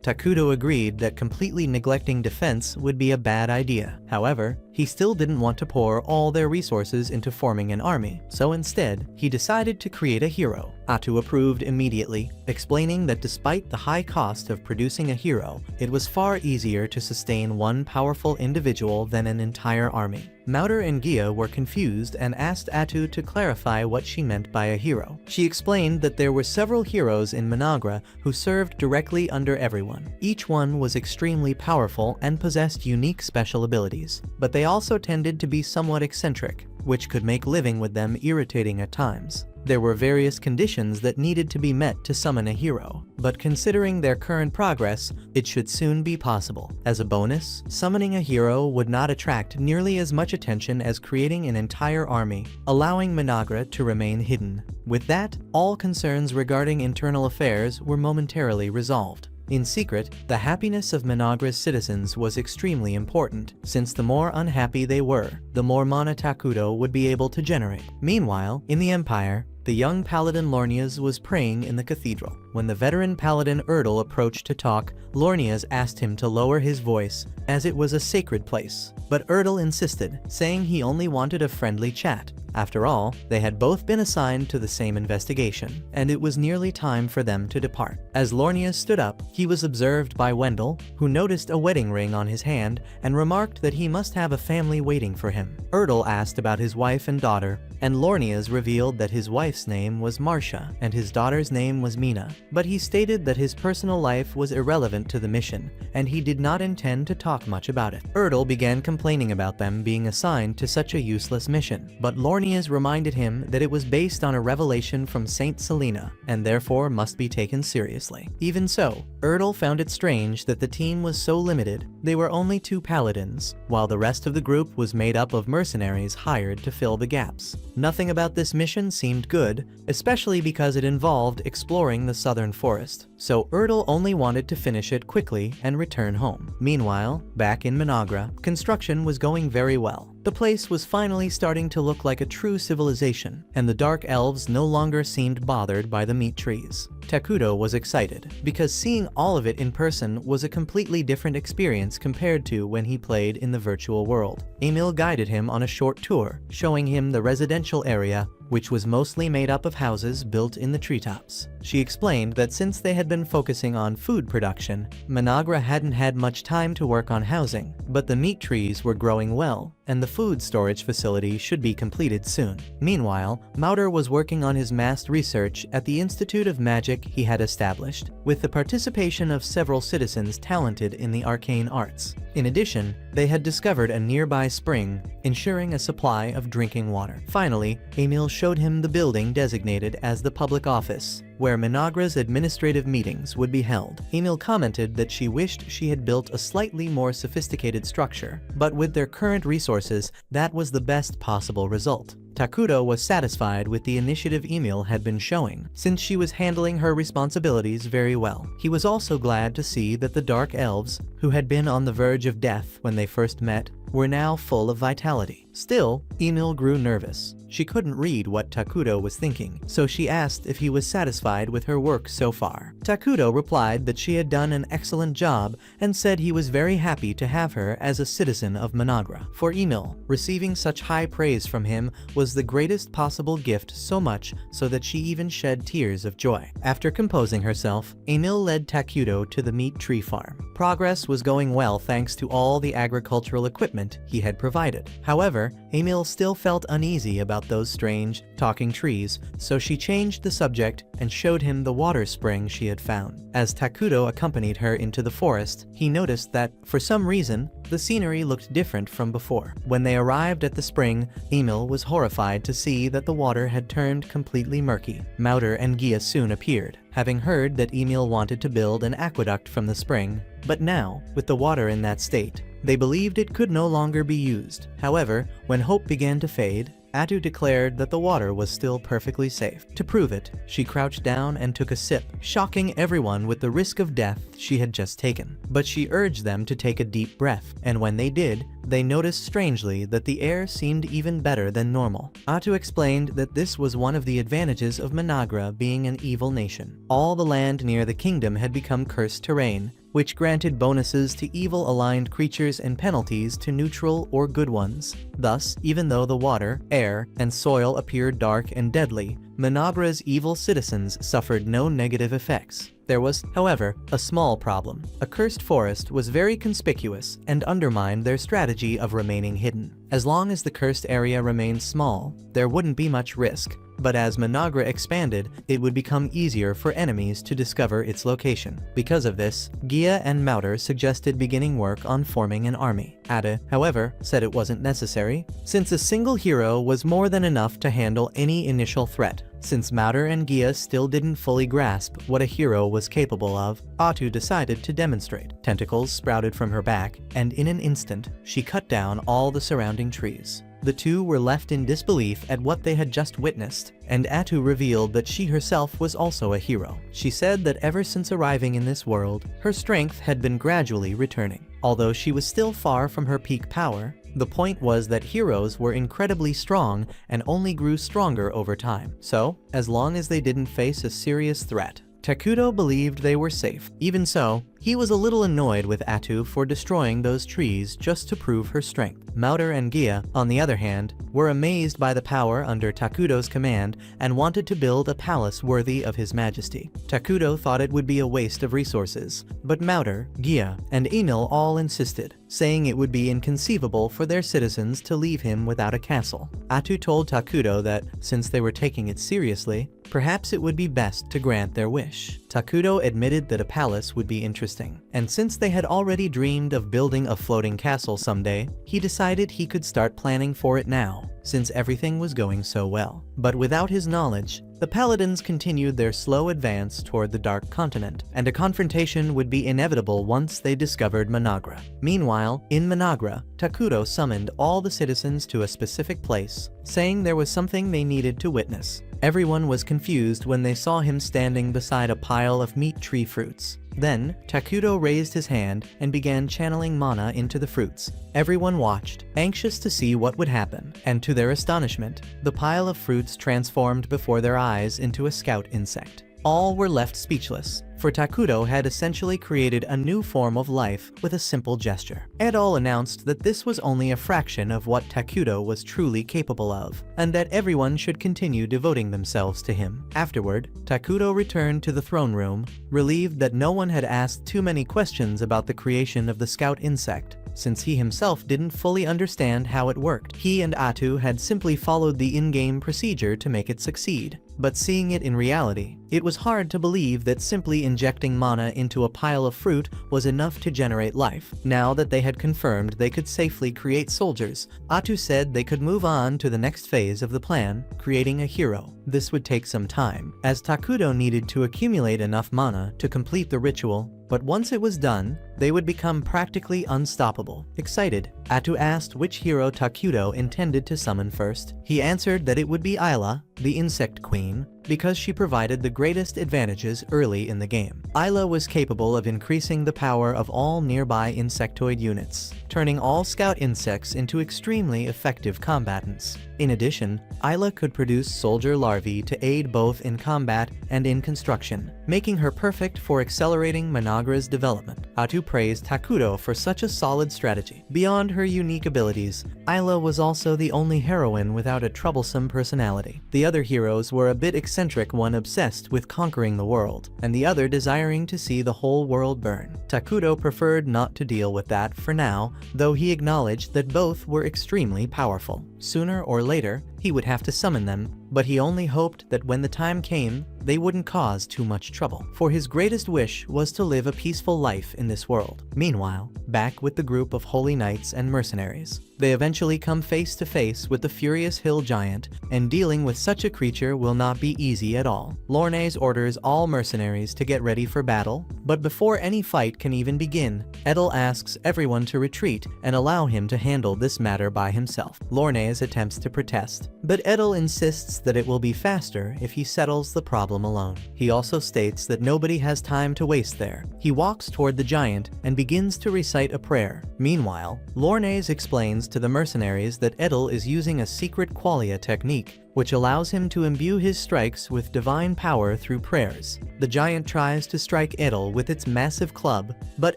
Speaker 1: Takuto agreed that completely neglecting defense would be a bad idea. However, he still didn't want to pour all their resources into forming an army, so instead, he decided to create a hero. Atu approved immediately, explaining that despite the high cost of producing a hero, it was far easier to sustain one powerful individual than an entire army. Mauter and Gia were confused and asked Atu to clarify what she meant by a hero. She explained that there were several heroes in Minagra who served directly under everyone. Each one was extremely powerful and possessed unique special abilities, but they also tended to be somewhat eccentric, which could make living with them irritating at times. There were various conditions that needed to be met to summon a hero, but considering their current progress, it should soon be possible. As a bonus, summoning a hero would not attract nearly as much attention as creating an entire army, allowing Minagra to remain hidden. With that, all concerns regarding internal affairs were momentarily resolved. In secret, the happiness of Minagra's citizens was extremely important, since the more unhappy they were, the more mana Takuto would be able to generate. Meanwhile, in the Empire, the young paladin Lornias was praying in the cathedral. When the veteran paladin Erdal approached to talk, Lornias asked him to lower his voice, as it was a sacred place. But Erdal insisted, saying he only wanted a friendly chat. After all, they had both been assigned to the same investigation, and it was nearly time for them to depart. As Lornias stood up, he was observed by Wendell, who noticed a wedding ring on his hand and remarked that he must have a family waiting for him. Erdal asked about his wife and daughter, and Lornias revealed that his wife's name was Marcia and his daughter's name was Mina. But he stated that his personal life was irrelevant to the mission, and he did not intend to talk much about it. Erdal began complaining about them being assigned to such a useless mission, but Lornias reminded him that it was based on a revelation from Saint Selena, and therefore must be taken seriously. Even so, Erdal found it strange that the team was so limited. They were only 2 paladins, while the rest of the group was made up of mercenaries hired to fill the gaps. Nothing about this mission seemed good, especially because it involved exploring the southern forest, so Erdal only wanted to finish it quickly and return home. Meanwhile, back in Minagra, construction was going very well. The place was finally starting to look like a true civilization, and the Dark Elves no longer seemed bothered by the meat trees. Takuto was excited, because seeing all of it in person was a completely different experience compared to when he played in the virtual world. Emil guided him on a short tour, showing him the residential area, which was mostly made up of houses built in the treetops. She explained that since they had been focusing on food production, Minagra hadn't had much time to work on housing, but the meat trees were growing well, and the food storage facility should be completed soon. Meanwhile, Mauter was working on his massed research at the Institute of Magic he had established, with the participation of several citizens talented in the arcane arts. In addition, they had discovered a nearby spring, ensuring a supply of drinking water. Finally, Emil showed him the building designated as the public office, where Minagra's administrative meetings would be held. Emil commented that she wished she had built a slightly more sophisticated structure, but with their current resources, that was the best possible result. Takuto was satisfied with the initiative Emil had been showing, since she was handling her responsibilities very well. He was also glad to see that the Dark Elves, who had been on the verge of death when they first met, were now full of vitality. Still, Emil grew nervous. She couldn't read what Takuto was thinking, so she asked if he was satisfied with her work so far. Takuto replied that she had done an excellent job and said he was very happy to have her as a citizen of Managra. For Emil, receiving such high praise from him was the greatest possible gift, so much so that she even shed tears of joy. After composing herself, Emil led Takuto to the meat tree farm. Progress was going well thanks to all the agricultural equipment he had provided. However, Emil still felt uneasy about those strange, talking trees, so she changed the subject and showed him the water spring she had found. As Takuto accompanied her into the forest, he noticed that, for some reason, the scenery looked different from before. When they arrived at the spring, Emil was horrified to see that the water had turned completely murky. Mauder and Gia soon appeared, having heard that Emil wanted to build an aqueduct from the spring, but now, with the water in that state, they believed it could no longer be used. However, when hope began to fade, Atu declared that the water was still perfectly safe. To prove it, she crouched down and took a sip, shocking everyone with the risk of death she had just taken. But she urged them to take a deep breath, and when they did, they noticed strangely that the air seemed even better than normal. Atu explained that this was one of the advantages of Managra being an evil nation. All the land near the kingdom had become cursed terrain, which granted bonuses to evil-aligned creatures and penalties to neutral or good ones. Thus, even though the water, air, and soil appeared dark and deadly, Managra's evil citizens suffered no negative effects. There was, however, a small problem. A cursed forest was very conspicuous and undermined their strategy of remaining hidden. As long as the cursed area remained small, there wouldn't be much risk, but as Managra expanded, it would become easier for enemies to discover its location. Because of this, Gia and Mauder suggested beginning work on forming an army. Ada, however, said it wasn't necessary, since a single hero was more than enough to handle any initial threat. Since Mauder and Gia still didn't fully grasp what a hero was capable of, Atu decided to demonstrate. Tentacles sprouted from her back, and in an instant, she cut down all the surrounding trees. The two were left in disbelief at what they had just witnessed, and Atu revealed that she herself was also a hero. She said that ever since arriving in this world, her strength had been gradually returning. Although she was still far from her peak power, the point was that heroes were incredibly strong and only grew stronger over time. So, as long as they didn't face a serious threat, Takuto believed they were safe. Even so, he was a little annoyed with Atu for destroying those trees just to prove her strength. Mauder and Gia, on the other hand, were amazed by the power under Takuto's command and wanted to build a palace worthy of his majesty. Takuto thought it would be a waste of resources, but Mauder, Gia, and Emil all insisted, saying it would be inconceivable for their citizens to leave him without a castle. Atu told Takuto that, since they were taking it seriously, perhaps it would be best to grant their wish. Takuto admitted that a palace would be interesting, and since they had already dreamed of building a floating castle someday, he decided he could start planning for it now, since everything was going so well. But without his knowledge, the Paladins continued their slow advance toward the Dark Continent, and a confrontation would be inevitable once they discovered Managra. Meanwhile, in Managra, Takuto summoned all the citizens to a specific place, saying there was something they needed to witness. Everyone was confused when they saw him standing beside a pile of meat tree fruits. Then, Takuto raised his hand and began channeling mana into the fruits. Everyone watched, anxious to see what would happen, and to their astonishment, the pile of fruits transformed before their eyes into a scout insect. All were left speechless, for Takuto had essentially created a new form of life with a simple gesture. All announced that this was only a fraction of what Takuto was truly capable of, and that everyone should continue devoting themselves to him. Afterward, Takuto returned to the throne room, relieved that no one had asked too many questions about the creation of the scout insect, since he himself didn't fully understand how it worked. He and Atu had simply followed the in-game procedure to make it succeed, but seeing it in reality, it was hard to believe that simply injecting mana into a pile of fruit was enough to generate life. Now that they had confirmed they could safely create soldiers, Atu said they could move on to the next phase of the plan, creating a hero. This would take some time, as Takuto needed to accumulate enough mana to complete the ritual, but once it was done, they would become practically unstoppable. Excited, Atu asked which hero Takuto intended to summon first. He answered that it would be Ayla, the insect queen. because she provided the greatest advantages early in the game. Isla was capable of increasing the power of all nearby insectoid units, turning all scout insects into extremely effective combatants. In addition, Isla could produce soldier larvae to aid both in combat and in construction, making her perfect for accelerating Managra's development. Atu praised Takudo for such a solid strategy. Beyond her unique abilities, Isla was also the only heroine without a troublesome personality. The other heroes were a bit eccentric, one obsessed with conquering the world, and the other desiring to see the whole world burn. Takudo preferred not to deal with that for now, though he acknowledged that both were extremely powerful. Sooner or later, he would have to summon them, but he only hoped that when the time came, they wouldn't cause too much trouble, for his greatest wish was to live a peaceful life in this world. Meanwhile, back with the group of holy knights and mercenaries, they eventually come face to face with the furious hill giant, and dealing with such a creature will not be easy at all. Lornes orders all mercenaries to get ready for battle, but before any fight can even begin, Edel asks everyone to retreat and allow him to handle this matter by himself. Lornes attempts to protest, but Edel insists that it will be faster if he settles the problem alone. He also states that nobody has time to waste there. He walks toward the giant and begins to recite a prayer. Meanwhile, Lornes explains to the mercenaries that Edel is using a secret qualia technique, which allows him to imbue his strikes with divine power through prayers. The giant tries to strike Edel with its massive club, but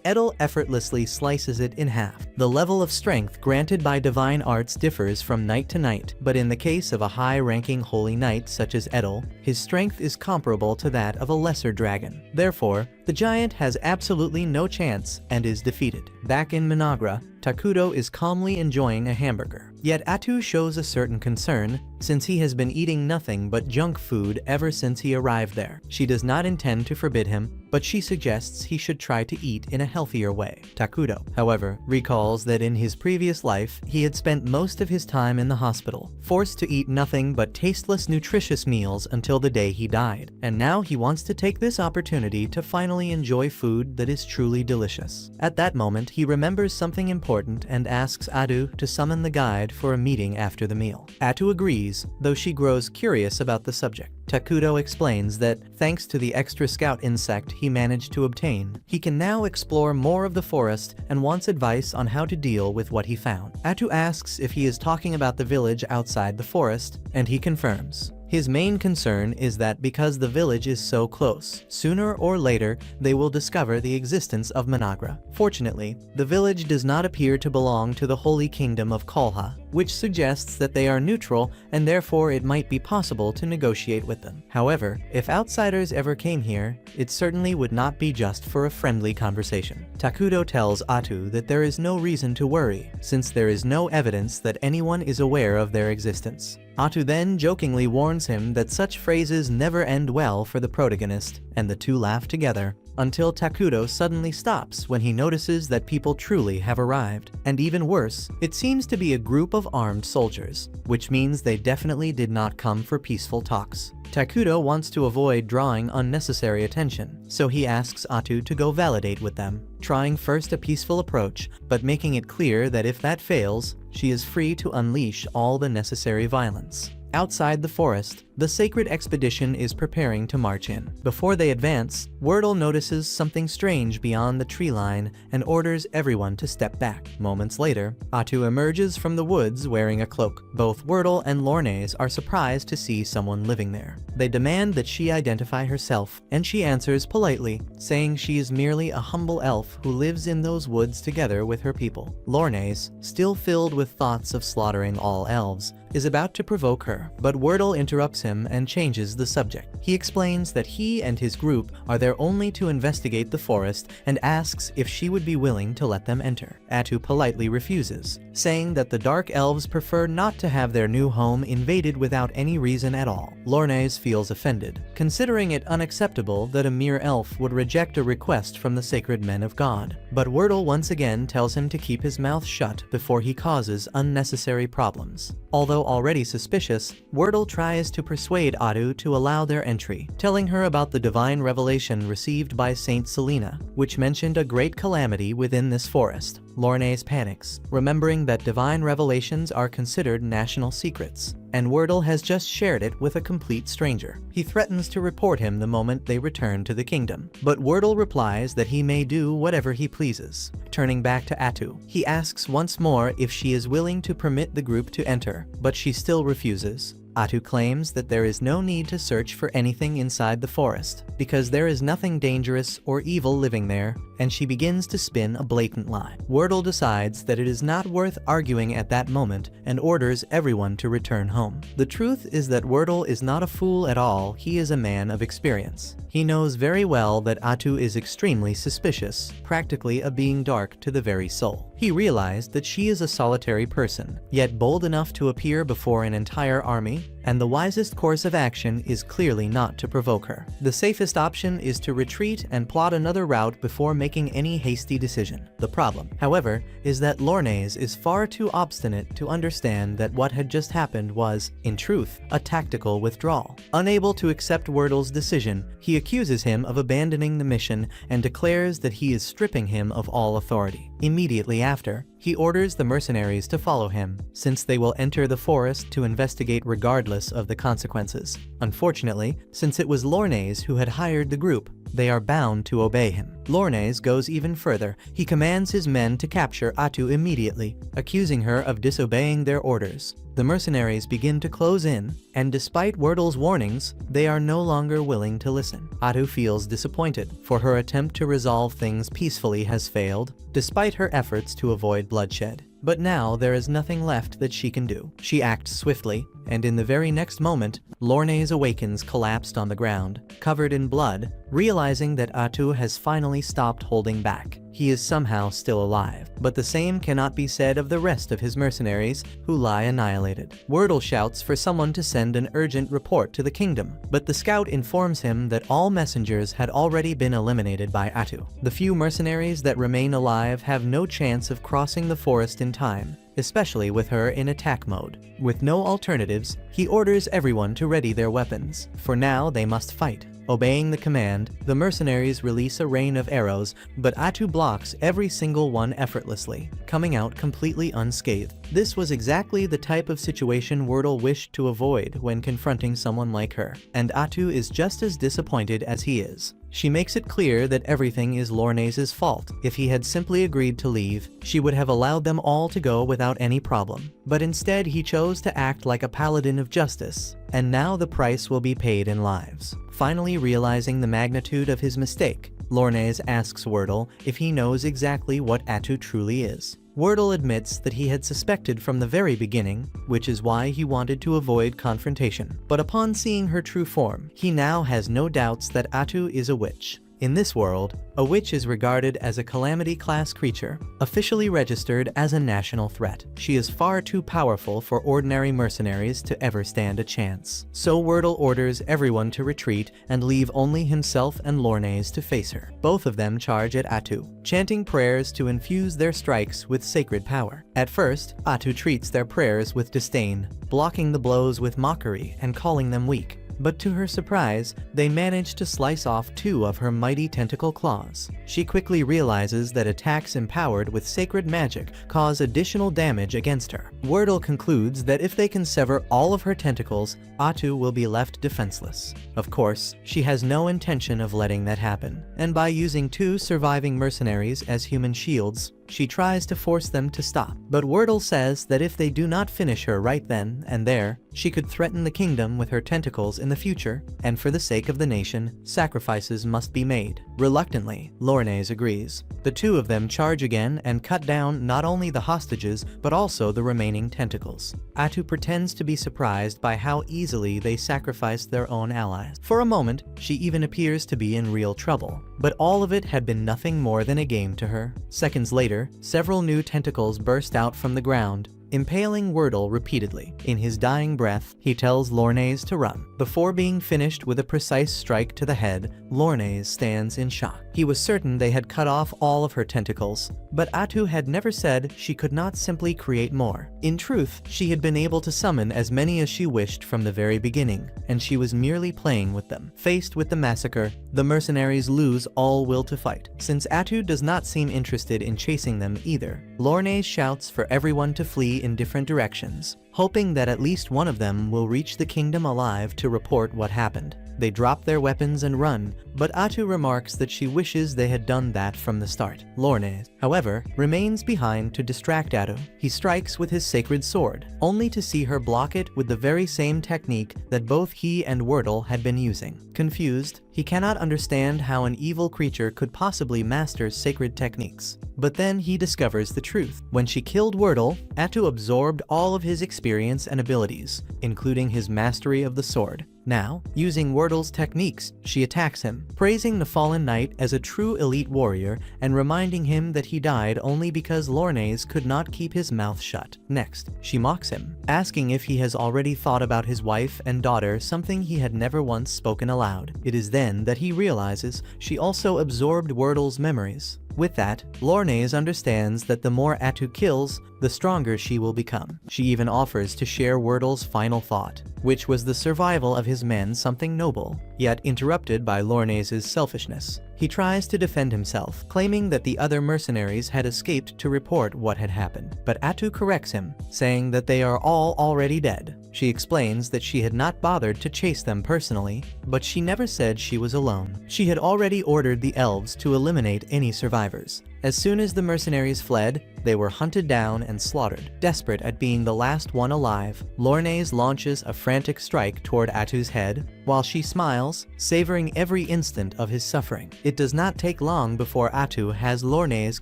Speaker 1: Edel effortlessly slices it in half. The level of strength granted by divine arts differs from knight to knight, but in the case of a high-ranking holy knight such as Edel, his strength is comparable to that of a lesser dragon. Therefore, the giant has absolutely no chance and is defeated. Back in Managra, Takudo is calmly enjoying a hamburger. Yet Atu shows a certain concern, since he has been eating nothing but junk food ever since he arrived there. She does not intend to forbid him, but she suggests he should try to eat in a healthier way. Takudo, however, recalls that in his previous life, he had spent most of his time in the hospital, forced to eat nothing but tasteless, nutritious meals until the day he died. And now he wants to take this opportunity to finally enjoy food that is truly delicious. At that moment, he remembers something important and asks Atu to summon the guide for a meeting after the meal. Atu agrees, though she grows curious about the subject. Takudo explains that, thanks to the extra scout insect he managed to obtain, he can now explore more of the forest and wants advice on how to deal with what he found. Atu asks if he is talking about the village outside the forest, and he confirms. His main concern is that because the village is so close, sooner or later they will discover the existence of Managra. Fortunately, the village does not appear to belong to the Holy Kingdom of Kolha, which suggests that they are neutral and therefore it might be possible to negotiate with them. However, if outsiders ever came here, it certainly would not be just for a friendly conversation. Takudo tells Atu that there is no reason to worry, since there is no evidence that anyone is aware of their existence. Atu then jokingly warns him that such phrases never end well for the protagonist, and the two laugh together, until Takudo suddenly stops when he notices that people truly have arrived. And even worse, it seems to be a group of armed soldiers, which means they definitely did not come for peaceful talks. Takudo wants to avoid drawing unnecessary attention, so he asks Atu to go validate with them, trying first a peaceful approach, but making it clear that if that fails, she is free to unleash all the necessary violence. Outside the forest, the sacred expedition is preparing to march in. Before they advance, Wordle notices something strange beyond the tree line and orders everyone to step back. Moments later, Atu emerges from the woods wearing a cloak. Both Wordle and Lornes are surprised to see someone living there. They demand that she identify herself, and she answers politely, saying she is merely a humble elf who lives in those woods together with her people. Lornes, still filled with thoughts of slaughtering all elves, is about to provoke her, but Wordle interrupts him and changes the subject. He explains that he and his group are there only to investigate the forest and asks if she would be willing to let them enter. Atu politely refuses, saying that the Dark Elves prefer not to have their new home invaded without any reason at all. Lornes feels offended, considering it unacceptable that a mere elf would reject a request from the sacred men of God. But Wordle once again tells him to keep his mouth shut before he causes unnecessary problems. Although already suspicious, Wordle tries to persuade Atu to allow their entry, telling her about the divine revelation received by Saint Selena, which mentioned a great calamity within this forest. Lornes panics, remembering that divine revelations are considered national secrets. and Wordle has just shared it with a complete stranger. He threatens to report him the moment they return to the kingdom, but Wordle replies that he may do whatever he pleases. Turning back to Atu, he asks once more if she is willing to permit the group to enter, but she still refuses. Atu claims that there is no need to search for anything inside the forest, because there is nothing dangerous or evil living there, and she begins to spin a blatant lie. Wordle decides that it is not worth arguing at that moment and orders everyone to return home. The truth is that Wordle is not a fool at all, he is a man of experience. He knows very well that Atu is extremely suspicious, practically a being dark to the very soul. He realized that she is a solitary person, yet bold enough to appear before an entire army, and the wisest course of action is clearly not to provoke her. The safest option is to retreat and plot another route before making any hasty decision. The problem, however, is that Lornaise is far too obstinate to understand that what had just happened was, in truth, a tactical withdrawal. Unable to accept Wordle's decision, he accuses him of abandoning the mission and declares that he is stripping him of all authority. Immediately after, he orders the mercenaries to follow him, since they will enter the forest to investigate regardless of the consequences. Unfortunately, since it was Lornaise who had hired the group, they are bound to obey him. Lornaise goes even further. He commands his men to capture Atu immediately, accusing her of disobeying their orders. The mercenaries begin to close in, and despite Wordle's warnings, they are no longer willing to listen. Atu feels disappointed, for her attempt to resolve things peacefully has failed, despite her efforts to avoid bloodshed. But now there is nothing left that she can do. She acts swiftly, and in the very next moment, Lornaise awakens collapsed on the ground, covered in blood, realizing that Atu has finally stopped holding back. He is somehow still alive, but the same cannot be said of the rest of his mercenaries, who lie annihilated. Wordle shouts for someone to send an urgent report to the kingdom, but the scout informs him that all messengers had already been eliminated by Atu. The few mercenaries that remain alive have no chance of crossing the forest in time, especially with her in attack mode. With no alternatives, he orders everyone to ready their weapons, for now they must fight. Obeying the command, the mercenaries release a rain of arrows, but Atu blocks every single one effortlessly, coming out completely unscathed. This was exactly the type of situation Wordle wished to avoid when confronting someone like her, and Atu is just as disappointed as he is. She makes it clear that everything is Lornaise's fault. If he had simply agreed to leave, she would have allowed them all to go without any problem. But instead he chose to act like a paladin of justice, and now the price will be paid in lives. Finally realizing the magnitude of his mistake, Lornaise asks Wordle if he knows exactly what Atu truly is. Wordle admits that he had suspected from the very beginning, which is why he wanted to avoid confrontation. But upon seeing her true form, he now has no doubts that Atu is a witch. In this world, a witch is regarded as a calamity-class creature, officially registered as a national threat. She is far too powerful for ordinary mercenaries to ever stand a chance. So Wordle orders everyone to retreat and leave only himself and Lornaise to face her. Both of them charge at Atu, chanting prayers to infuse their strikes with sacred power. At first, Atu treats their prayers with disdain, blocking the blows with mockery and calling them weak. But to her surprise, they manage to slice off 2 of her mighty tentacle claws. She quickly realizes that attacks empowered with sacred magic cause additional damage against her. Wordle concludes that if they can sever all of her tentacles, Atu will be left defenseless. Of course, she has no intention of letting that happen, and by using 2 surviving mercenaries as human shields, she tries to force them to stop. But Wordle says that if they do not finish her right then and there, she could threaten the kingdom with her tentacles in the future, and for the sake of the nation, sacrifices must be made. Reluctantly, Lornaise agrees. The 2 of them charge again and cut down not only the hostages, but also the remaining tentacles. Atu pretends to be surprised by how easily they sacrificed their own allies. For a moment, she even appears to be in real trouble, but all of it had been nothing more than a game to her. Seconds later, several new tentacles burst out from the ground, impaling Wordle repeatedly. In his dying breath, he tells Lornaise to run. Before being finished with a precise strike to the head, Lornaise stands in shock. He was certain they had cut off all of her tentacles, but Atu had never said she could not simply create more. In truth, she had been able to summon as many as she wished from the very beginning, and she was merely playing with them. Faced with the massacre, the mercenaries lose all will to fight. Since Atu does not seem interested in chasing them either, Lornaise shouts for everyone to flee in different directions, hoping that at least one of them will reach the kingdom alive to report what happened. They drop their weapons and run, but Atu remarks that she wishes they had done that from the start. Lorne, however, remains behind to distract Atu. He strikes with his sacred sword, only to see her block it with the very same technique that both he and Wordle had been using. Confused, he cannot understand how an evil creature could possibly master sacred techniques. But then he discovers the truth. When she killed Wordle, Atu absorbed all of his experience and abilities, including his mastery of the sword. Now, using Wordle's techniques, she attacks him, praising the fallen knight as a true elite warrior and reminding him that he died only because Lornes could not keep his mouth shut. Next, she mocks him, asking if he has already thought about his wife and daughter, something he had never once spoken aloud. It is then that he realizes she also absorbed Wordle's memories. With that, Lornes understands that the more Atu kills, the stronger she will become. She even offers to share Wordle's final thought, which was the survival of his men, something noble, yet interrupted by Lornes' selfishness. He tries to defend himself, claiming that the other mercenaries had escaped to report what had happened. But Atu corrects him, saying that they are all already dead. She explains that she had not bothered to chase them personally, but she never said she was alone. She had already ordered the elves to eliminate any survivors. As soon as the mercenaries fled, they were hunted down and slaughtered. Desperate at being the last one alive, Lornes launches a frantic strike toward Atu's head, while she smiles, savoring every instant of his suffering. It does not take long before Atu has Lornes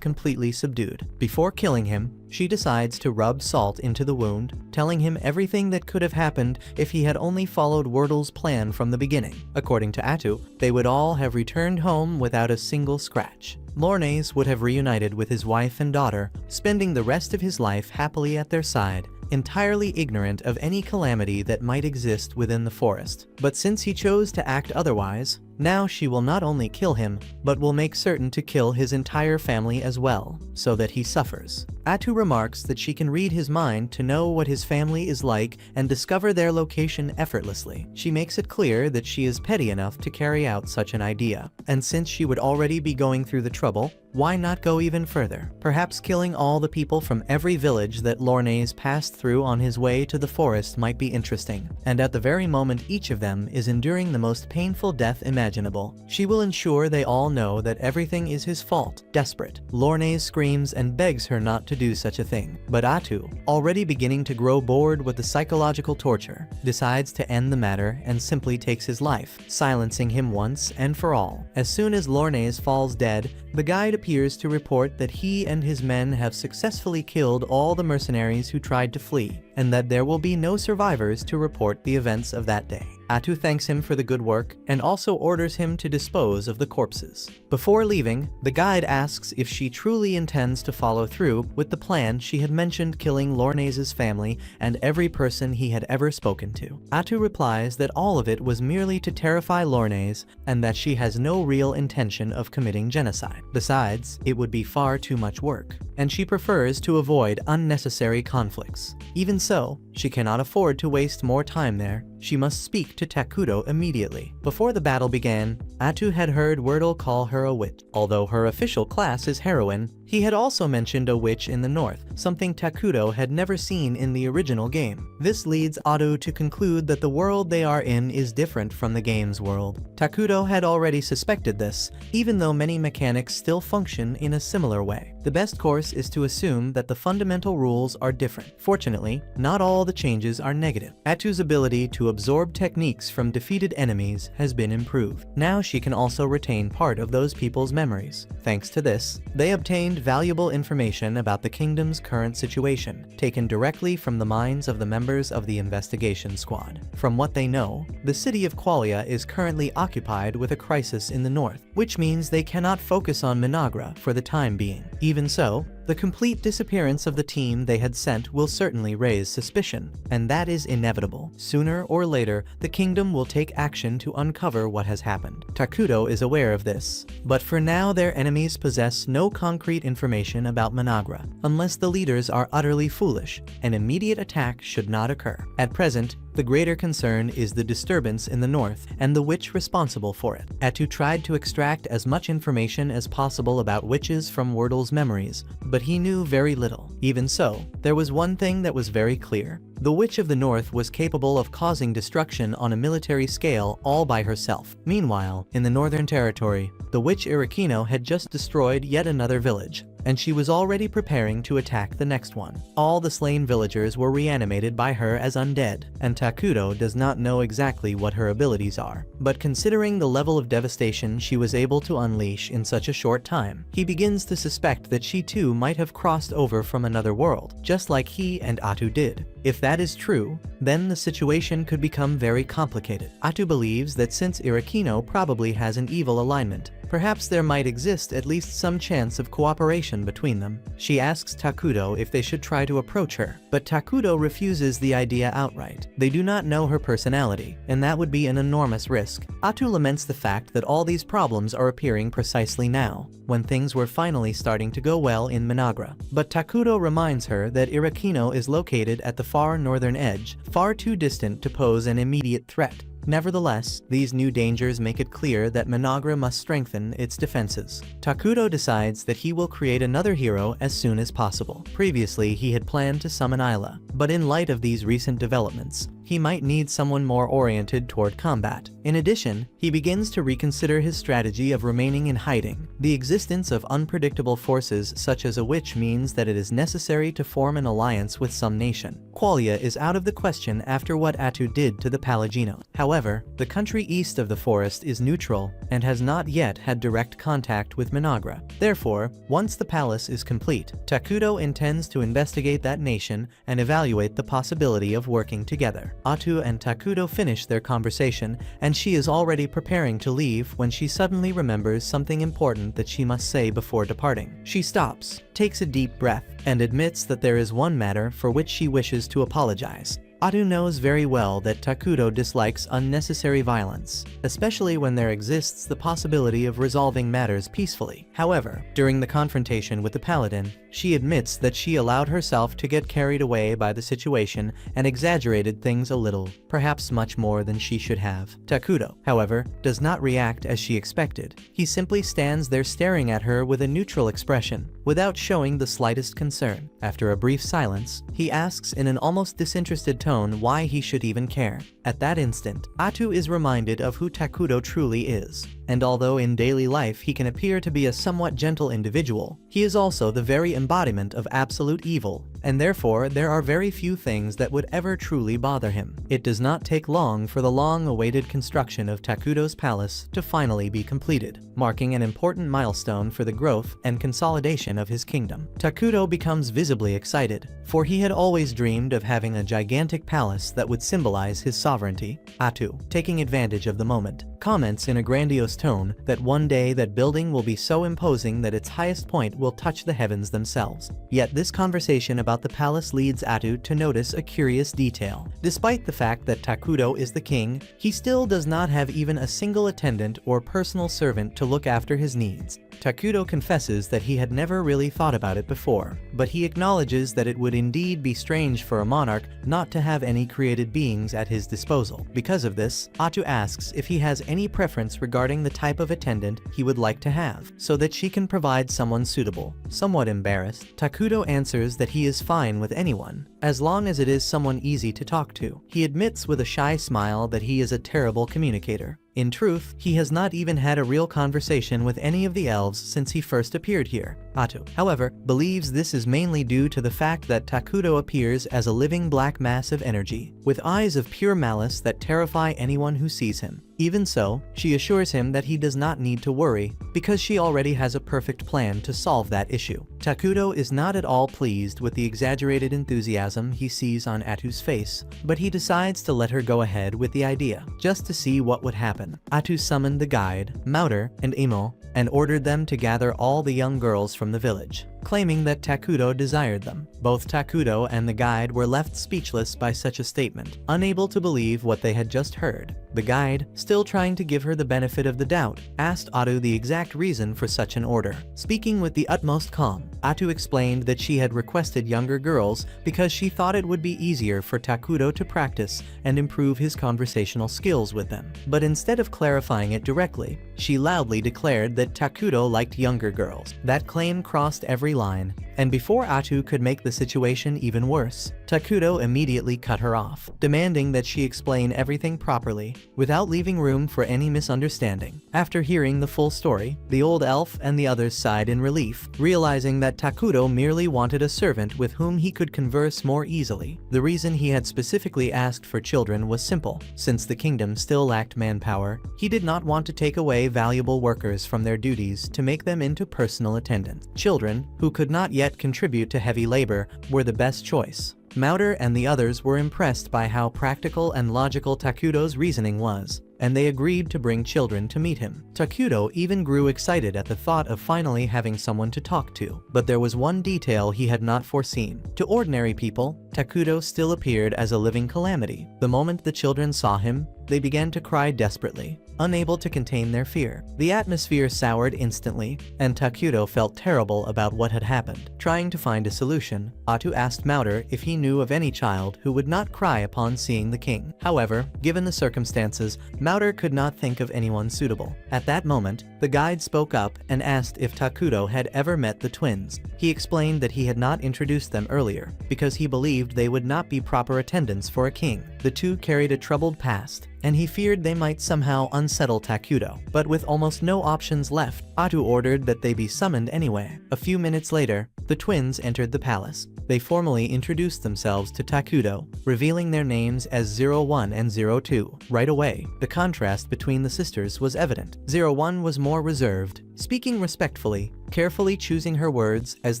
Speaker 1: completely subdued. Before killing him, she decides to rub salt into the wound, telling him everything that could have happened if he had only followed Wordle's plan from the beginning. According to Atu, they would all have returned home without a single scratch. Lornes would have reunited with his wife and daughter, spending the rest of his life happily at their side, entirely ignorant of any calamity that might exist within the forest. But since he chose to act otherwise, now she will not only kill him, but will make certain to kill his entire family as well, so that he suffers. Atu remarks that she can read his mind to know what his family is like and discover their location effortlessly. She makes it clear that she is petty enough to carry out such an idea. And since she would already be going through the trouble, why not go even further? Perhaps killing all the people from every village that Lornes passed through on his way to the forest might be interesting. And at the very moment each of them is enduring the most painful death imaginable, she will ensure they all know that everything is his fault. Desperate, Lornes screams and begs her not to do such a thing. But Atu, already beginning to grow bored with the psychological torture, decides to end the matter and simply takes his life, silencing him once and for all. As soon as Lornes falls dead, the guide appears to report that he and his men have successfully killed all the mercenaries who tried to flee, and that there will be no survivors to report the events of that day. Atu thanks him for the good work and also orders him to dispose of the corpses. Before leaving, the guide asks if she truly intends to follow through with the plan she had mentioned, killing Lornes' family and every person he had ever spoken to. Atu replies that all of it was merely to terrify Lornes and that she has no real intention of committing genocide. Besides, it would be far too much work, and she prefers to avoid unnecessary conflicts. Even so, she cannot afford to waste more time there. She must speak to Takuto immediately. Before the battle began, Atu had heard Wordle call her a witch. Although her official class is heroine, he had also mentioned a witch in the north, something Takuto had never seen in the original game. This leads Atu to conclude that the world they are in is different from the game's world. Takuto had already suspected this, even though many mechanics still function in a similar way. The best course is to assume that the fundamental rules are different. Fortunately, not all the changes are negative. Atu's ability to absorb techniques from defeated enemies has been improved. Now she can also retain part of those people's memories. Thanks to this, they obtained valuable information about the kingdom's current situation, taken directly from the minds of the members of the investigation squad. From what they know, the city of Qualia is currently occupied with a crisis in the north, which means they cannot focus on Minagra for the time being. Even so, the complete disappearance of the team they had sent will certainly raise suspicion, and that is inevitable. Sooner or later, the kingdom will take action to uncover what has happened. Takuto is aware of this, but for now their enemies possess no concrete information about Minagra. Unless the leaders are utterly foolish, an immediate attack should not occur. At present, the greater concern is the disturbance in the north and the witch responsible for it. Atu tried to extract as much information as possible about witches from Wordle's memories, but he knew very little. Even so, there was one thing that was very clear. The Witch of the North was capable of causing destruction on a military scale all by herself. Meanwhile, in the Northern Territory, the Witch Irakino had just destroyed yet another village, and she was already preparing to attack the next one. All the slain villagers were reanimated by her as undead, and Takuto does not know exactly what her abilities are. But considering the level of devastation she was able to unleash in such a short time, he begins to suspect that she too might have crossed over from another world, just like he and Atu did. If that is true, then the situation could become very complicated. Atu believes that since Irakino probably has an evil alignment, perhaps there might exist at least some chance of cooperation between them. She asks Takuto if they should try to approach her, but Takuto refuses the idea outright. They do not know her personality, and that would be an enormous risk. Atu laments the fact that all these problems are appearing precisely now, when things were finally starting to go well in Minagra. But Takuto reminds her that Irakino is located at the far northern edge, far too distant to pose an immediate threat. Nevertheless, these new dangers make it clear that Minagra must strengthen its defenses. Takuto decides that he will create another hero as soon as possible. Previously, he had planned to summon Ayla, but in light of these recent developments, he might need someone more oriented toward combat. In addition, he begins to reconsider his strategy of remaining in hiding. The existence of unpredictable forces such as a witch means that it is necessary to form an alliance with some nation. Qualia is out of the question after what Atu did to the Palaginos. However, the country east of the forest is neutral and has not yet had direct contact with Minagra. Therefore, once the palace is complete, Takuto intends to investigate that nation and evaluate the possibility of working together. Atu and Takuto finish their conversation, and she is already preparing to leave when she suddenly remembers something important that she must say before departing. She stops, takes a deep breath, and admits that there is one matter for which she wishes to apologize. Atu knows very well that Takuto dislikes unnecessary violence, especially when there exists the possibility of resolving matters peacefully. However, during the confrontation with the paladin, she admits that she allowed herself to get carried away by the situation and exaggerated things a little, perhaps much more than she should have. Takuto, however, does not react as she expected. He simply stands there staring at her with a neutral expression, without showing the slightest concern. After a brief silence, he asks in an almost disinterested tone why he should even care. At that instant, Atu is reminded of who Takuto truly is. And although in daily life he can appear to be a somewhat gentle individual, he is also the very embodiment of absolute evil, and therefore there are very few things that would ever truly bother him. It does not take long for the long-awaited construction of Takuto's palace to finally be completed, marking an important milestone for the growth and consolidation of his kingdom. Takuto becomes visibly excited, for he had always dreamed of having a gigantic palace that would symbolize his sovereignty. Atu, taking advantage of the moment, comments in a grandiose tone that one day that building will be so imposing that its highest point will touch the heavens themselves. Yet this conversation about the palace leads Atu to notice a curious detail. Despite the fact that Takuto is the king, he still does not have even a single attendant or personal servant to look after his needs. Takuto confesses that he had never really thought about it before, but he acknowledges that it would indeed be strange for a monarch not to have any created beings at his disposal. Because of this, Atu asks if he has any preference regarding the type of attendant he would like to have, so that she can provide someone suitable. Somewhat embarrassed, Takuto answers that he is fine with anyone, as long as it is someone easy to talk to. He admits with a shy smile that he is a terrible communicator. In truth, he has not even had a real conversation with any of the elves since he first appeared here. Atu, however, believes this is mainly due to the fact that Takuto appears as a living black mass of energy, with eyes of pure malice that terrify anyone who sees him. Even so, she assures him that he does not need to worry, because she already has a perfect plan to solve that issue. Takuto is not at all pleased with the exaggerated enthusiasm he sees on Atu's face, but he decides to let her go ahead with the idea, just to see what would happen. Atu summoned the guide, Mauter, and Imo, and ordered them to gather all the young girls from the village, claiming that Takuto desired them. Both Takuto and the guide were left speechless by such a statement, unable to believe what they had just heard. The guide, still trying to give her the benefit of the doubt, asked Atu the exact reason for such an order. Speaking with the utmost calm, Atu explained that she had requested younger girls because she thought it would be easier for Takuto to practice and improve his conversational skills with them. But instead of clarifying it directly, she loudly declared that Takuto liked younger girls. That claim crossed every line, and before Atu could make the situation even worse, Takuto immediately cut her off, demanding that she explain everything properly, without leaving room for any misunderstanding. After hearing the full story, the old elf and the others sighed in relief, realizing that Takuto merely wanted a servant with whom he could converse more easily. The reason he had specifically asked for children was simple. Since the kingdom still lacked manpower, he did not want to take away valuable workers from their duties to make them into personal attendants. Children, who could not yet contribute to heavy labor, were the best choice. Mauder and the others were impressed by how practical and logical Takuto's reasoning was, and they agreed to bring children to meet him. Takuto even grew excited at the thought of finally having someone to talk to, but there was one detail he had not foreseen. To ordinary people, Takuto still appeared as a living calamity. The moment the children saw him, they began to cry desperately, unable to contain their fear. The atmosphere soured instantly, and Takuto felt terrible about what had happened. Trying to find a solution, Atu asked Mauder if he knew of any child who would not cry upon seeing the king. However, given the circumstances, Mauder could not think of anyone suitable. At that moment, the guide spoke up and asked if Takuto had ever met the twins. He explained that he had not introduced them earlier, because he believed they would not be proper attendants for a king. The two carried a troubled past, and he feared they might somehow unsettle Takuto. But with almost no options left, Atu ordered that they be summoned anyway. A few minutes later, the twins entered the palace. They formally introduced themselves to Takuto, revealing their names as 01 and 02. Right away, the contrast between the sisters was evident. 01 was more reserved, speaking respectfully, carefully choosing her words as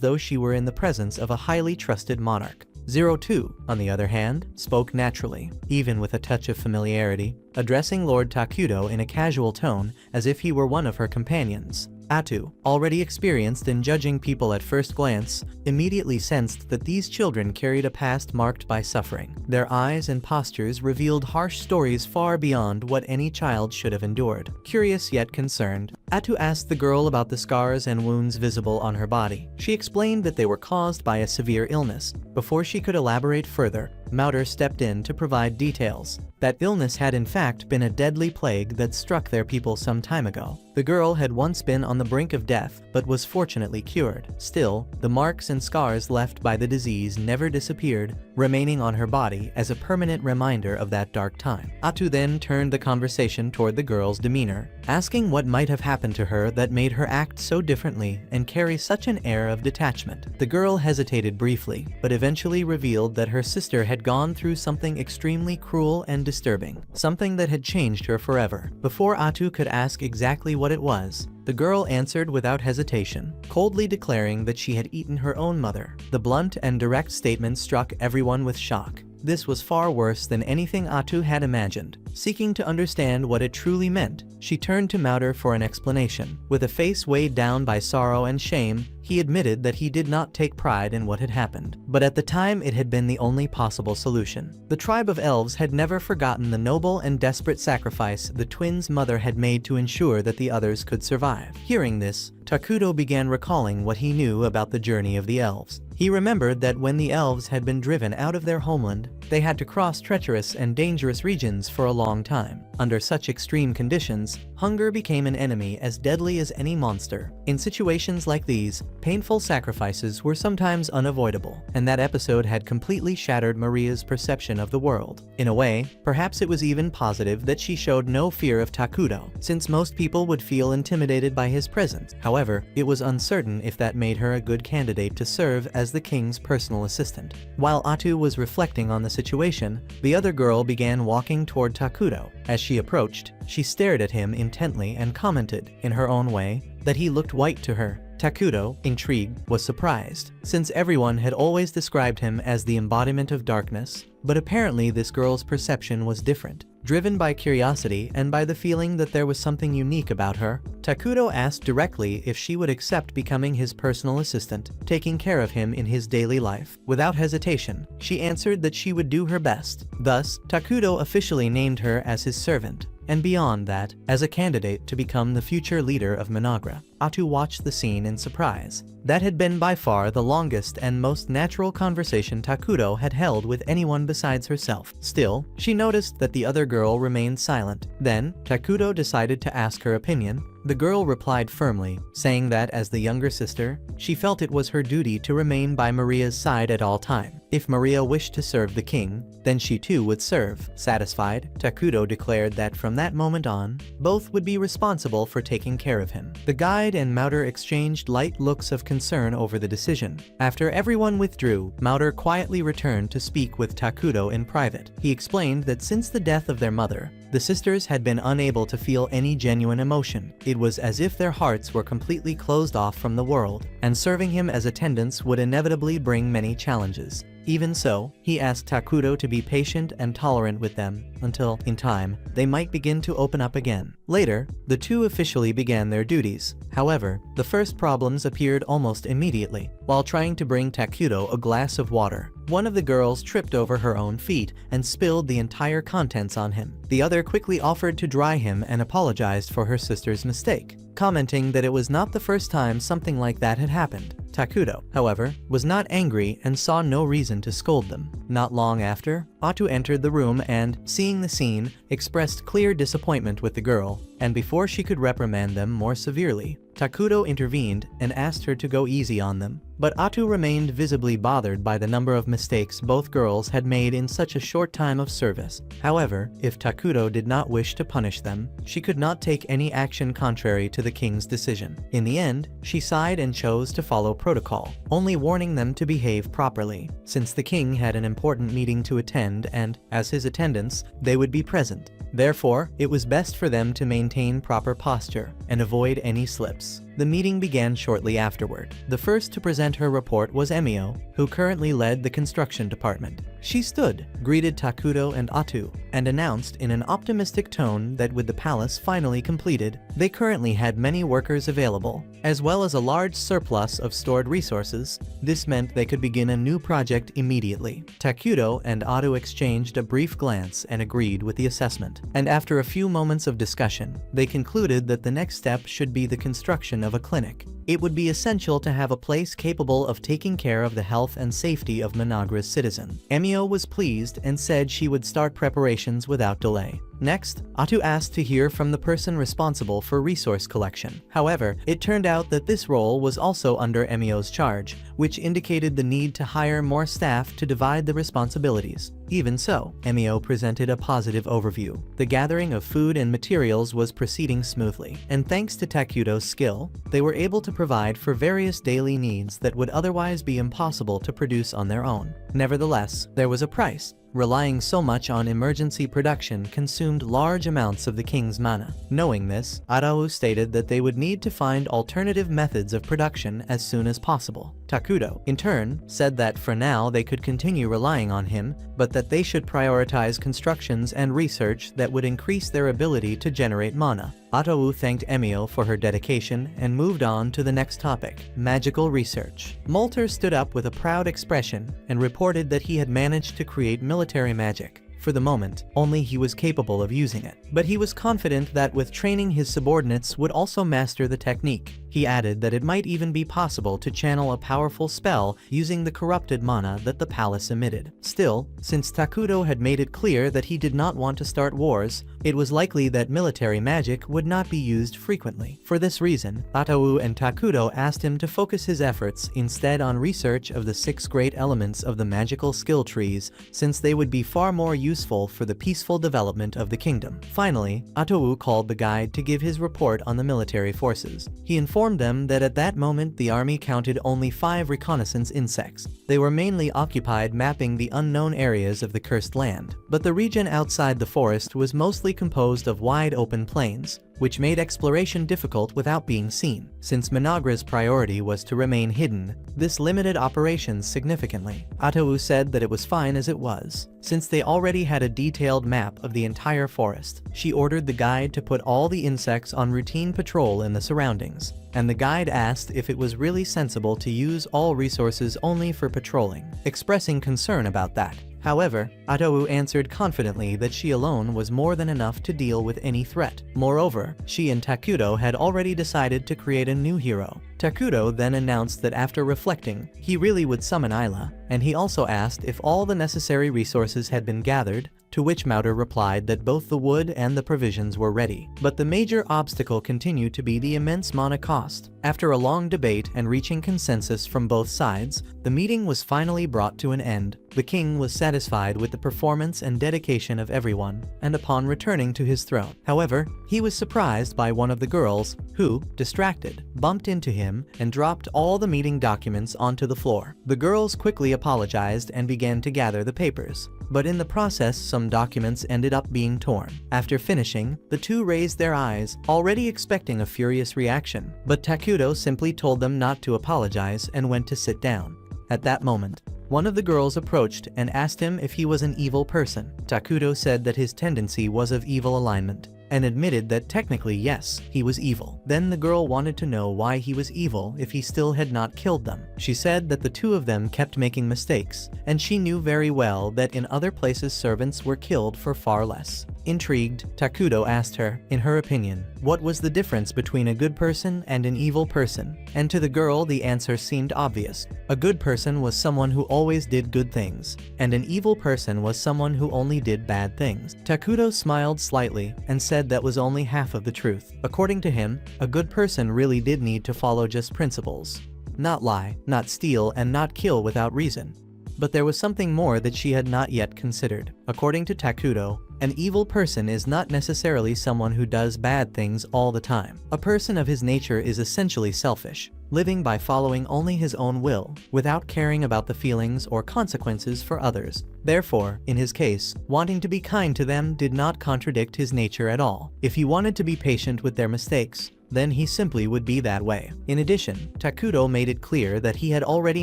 Speaker 1: though she were in the presence of a highly trusted monarch. 02, on the other hand, spoke naturally, even with a touch of familiarity, addressing Lord Takuto in a casual tone as if he were one of her companions. Atu, already experienced in judging people at first glance, immediately sensed that these children carried a past marked by suffering. Their eyes and postures revealed harsh stories far beyond what any child should have endured. Curious yet concerned, Atu asked the girl about the scars and wounds visible on her body. She explained that they were caused by a severe illness. Before she could elaborate further, Mauder stepped in to provide details. That illness had in fact been a deadly plague that struck their people some time ago. The girl had once been on the brink of death, but was fortunately cured. Still, the marks and scars left by the disease never disappeared, remaining on her body as a permanent reminder of that dark time. Atu then turned the conversation toward the girl's demeanor, asking what might have happened to her that made her act so differently and carry such an air of detachment. The girl hesitated briefly, but eventually revealed that her sister had gone through something extremely cruel and disturbing, something that had changed her forever. Before Atu could ask exactly what it was, the girl answered without hesitation, coldly declaring that she had eaten her own mother. The blunt and direct statement struck everyone with shock. This was far worse than anything Atu had imagined. Seeking to understand what it truly meant, she turned to Mauder for an explanation. With a face weighed down by sorrow and shame, he admitted that he did not take pride in what had happened, but at the time it had been the only possible solution. The tribe of elves had never forgotten the noble and desperate sacrifice the twins' mother had made to ensure that the others could survive. Hearing this, Takuto began recalling what he knew about the journey of the elves. He remembered that when the elves had been driven out of their homeland, they had to cross treacherous and dangerous regions for a long time. Under such extreme conditions, hunger became an enemy as deadly as any monster. In situations like these, painful sacrifices were sometimes unavoidable, and that episode had completely shattered Maria's perception of the world. In a way, perhaps it was even positive that she showed no fear of Takuto, since most people would feel intimidated by his presence. However, it was uncertain if that made her a good candidate to serve as the king's personal assistant. While Atu was reflecting on the situation, the other girl began walking toward Takuto. As she approached, she stared at him intently and commented, in her own way, that he looked white to her. Takuto, intrigued, was surprised, since everyone had always described him as the embodiment of darkness, but apparently this girl's perception was different. Driven by curiosity and by the feeling that there was something unique about her, Takuto asked directly if she would accept becoming his personal assistant, taking care of him in his daily life. Without hesitation, she answered that she would do her best. Thus, Takuto officially named her as his servant, and beyond that, as a candidate to become the future leader of Managra. Atu watched the scene in surprise. That had been by far the longest and most natural conversation Takuto had held with anyone besides herself. Still, she noticed that the other girl remained silent. Then, Takuto decided to ask her opinion, The girl replied firmly, saying that as the younger sister, she felt it was her duty to remain by Maria's side at all time. If Maria wished to serve the king, then she too would serve. Satisfied, Takuto declared that from that moment on, both would be responsible for taking care of him. The guide and Mauter exchanged light looks of concern over the decision. After everyone withdrew, Mauter quietly returned to speak with Takuto in private. He explained that since the death of their mother, the sisters had been unable to feel any genuine emotion. It was as if their hearts were completely closed off from the world, and serving him as attendants would inevitably bring many challenges. Even so, he asked Takuto to be patient and tolerant with them until, in time, they might begin to open up again. Later, the two officially began their duties. However, the first problems appeared almost immediately. While trying to bring Takuto a glass of water, one of the girls tripped over her own feet and spilled the entire contents on him. The other quickly offered to dry him and apologized for her sister's mistake, commenting that it was not the first time something like that had happened. Takuto, however, was not angry and saw no reason to scold them. Not long after, Atu entered the room and, seeing the scene, expressed clear disappointment with the girl, and before she could reprimand them more severely, Takuto intervened and asked her to go easy on them. But Atu remained visibly bothered by the number of mistakes both girls had made in such a short time of service. However, if Takuto did not wish to punish them, she could not take any action contrary to the king's decision. In the end, she sighed and chose to follow protocol, only warning them to behave properly, since the king had an important meeting to attend and, as his attendants, they would be present. Therefore, it was best for them to maintain proper posture and avoid any slips. The meeting began shortly afterward. The first to present her report was Emio, who currently led the construction department. She stood, greeted Takuto and Atu, and announced in an optimistic tone that with the palace finally completed, they currently had many workers available, as well as a large surplus of stored resources. This meant they could begin a new project immediately. Takuto and Atu exchanged a brief glance and agreed with the assessment. And after a few moments of discussion, they concluded that the next step should be the construction of a clinic. It would be essential to have a place capable of taking care of the health and safety of Managra's citizen. Emio was pleased and said she would start preparations without delay. Next, Atu asked to hear from the person responsible for resource collection. However, it turned out that this role was also under Emio's charge, which indicated the need to hire more staff to divide the responsibilities. Even so, Emio presented a positive overview. The gathering of food and materials was proceeding smoothly, and thanks to Takuto's skill, they were able to provide for various daily needs that would otherwise be impossible to produce on their own. Nevertheless, there was a price. Relying so much on emergency production consumed large amounts of the king's mana. Knowing this, Arau stated that they would need to find alternative methods of production as soon as possible. Takuto, in turn, said that for now they could continue relying on him, but that they should prioritize constructions and research that would increase their ability to generate mana. Atau thanked Emio for her dedication and moved on to the next topic, magical research. Molter stood up with a proud expression and reported that he had managed to create military magic. For the moment, only he was capable of using it. But he was confident that with training his subordinates would also master the technique. He added that it might even be possible to channel a powerful spell using the corrupted mana that the palace emitted. Still, since Takuto had made it clear that he did not want to start wars, it was likely that military magic would not be used frequently. For this reason, Atau and Takuto asked him to focus his efforts instead on research of the 6 great elements of the magical skill trees, since they would be far more useful for the peaceful development of the kingdom. Finally, Atau called the guide to give his report on the military forces. He informed them that at that moment the army counted only 5 reconnaissance insects. They were mainly occupied mapping the unknown areas of the cursed land, but the region outside the forest was mostly composed of wide open plains, which made exploration difficult without being seen. Since Managra's priority was to remain hidden, this limited operations significantly. Atau said that it was fine as it was, since they already had a detailed map of the entire forest. She ordered the guide to put all the insects on routine patrol in the surroundings, and the guide asked if it was really sensible to use all resources only for patrolling, expressing concern about that. However, Atau answered confidently that she alone was more than enough to deal with any threat. Moreover, she and Takuto had already decided to create a new hero. Takuto then announced that after reflecting, he really would summon Ayla, and he also asked if all the necessary resources had been gathered, to which Mauter replied that both the wood and the provisions were ready. But the major obstacle continued to be the immense mana cost. After a long debate and reaching consensus from both sides, the meeting was finally brought to an end. The king was satisfied with the performance and dedication of everyone, and upon returning to his throne. However, he was surprised by one of the girls, who, distracted, bumped into him and dropped all the meeting documents onto the floor. The girls quickly apologized and began to gather the papers, but in the process some documents ended up being torn. After finishing, the two raised their eyes, already expecting a furious reaction, but Takuto simply told them not to apologize and went to sit down. At that moment, one of the girls approached and asked him if he was an evil person. Takuto said that his tendency was of evil alignment, and admitted that technically yes, he was evil. Then the girl wanted to know why he was evil if he still had not killed them. She said that the two of them kept making mistakes, and she knew very well that in other places servants were killed for far less. Intrigued, Takuto asked her, in her opinion, what was the difference between a good person and an evil person? And to the girl the answer seemed obvious. A good person was someone who always did good things, and an evil person was someone who only did bad things. Takuto smiled slightly and said that was only half of the truth. According to him, a good person really did need to follow just principles. Not lie, not steal, and not kill without reason. But there was something more that she had not yet considered. According to Takuto, an evil person is not necessarily someone who does bad things all the time. A person of his nature is essentially selfish, living by following only his own will, without caring about the feelings or consequences for others. Therefore, in his case, wanting to be kind to them did not contradict his nature at all. If he wanted to be patient with their mistakes, then he simply would be that way. In addition, Takuto made it clear that he had already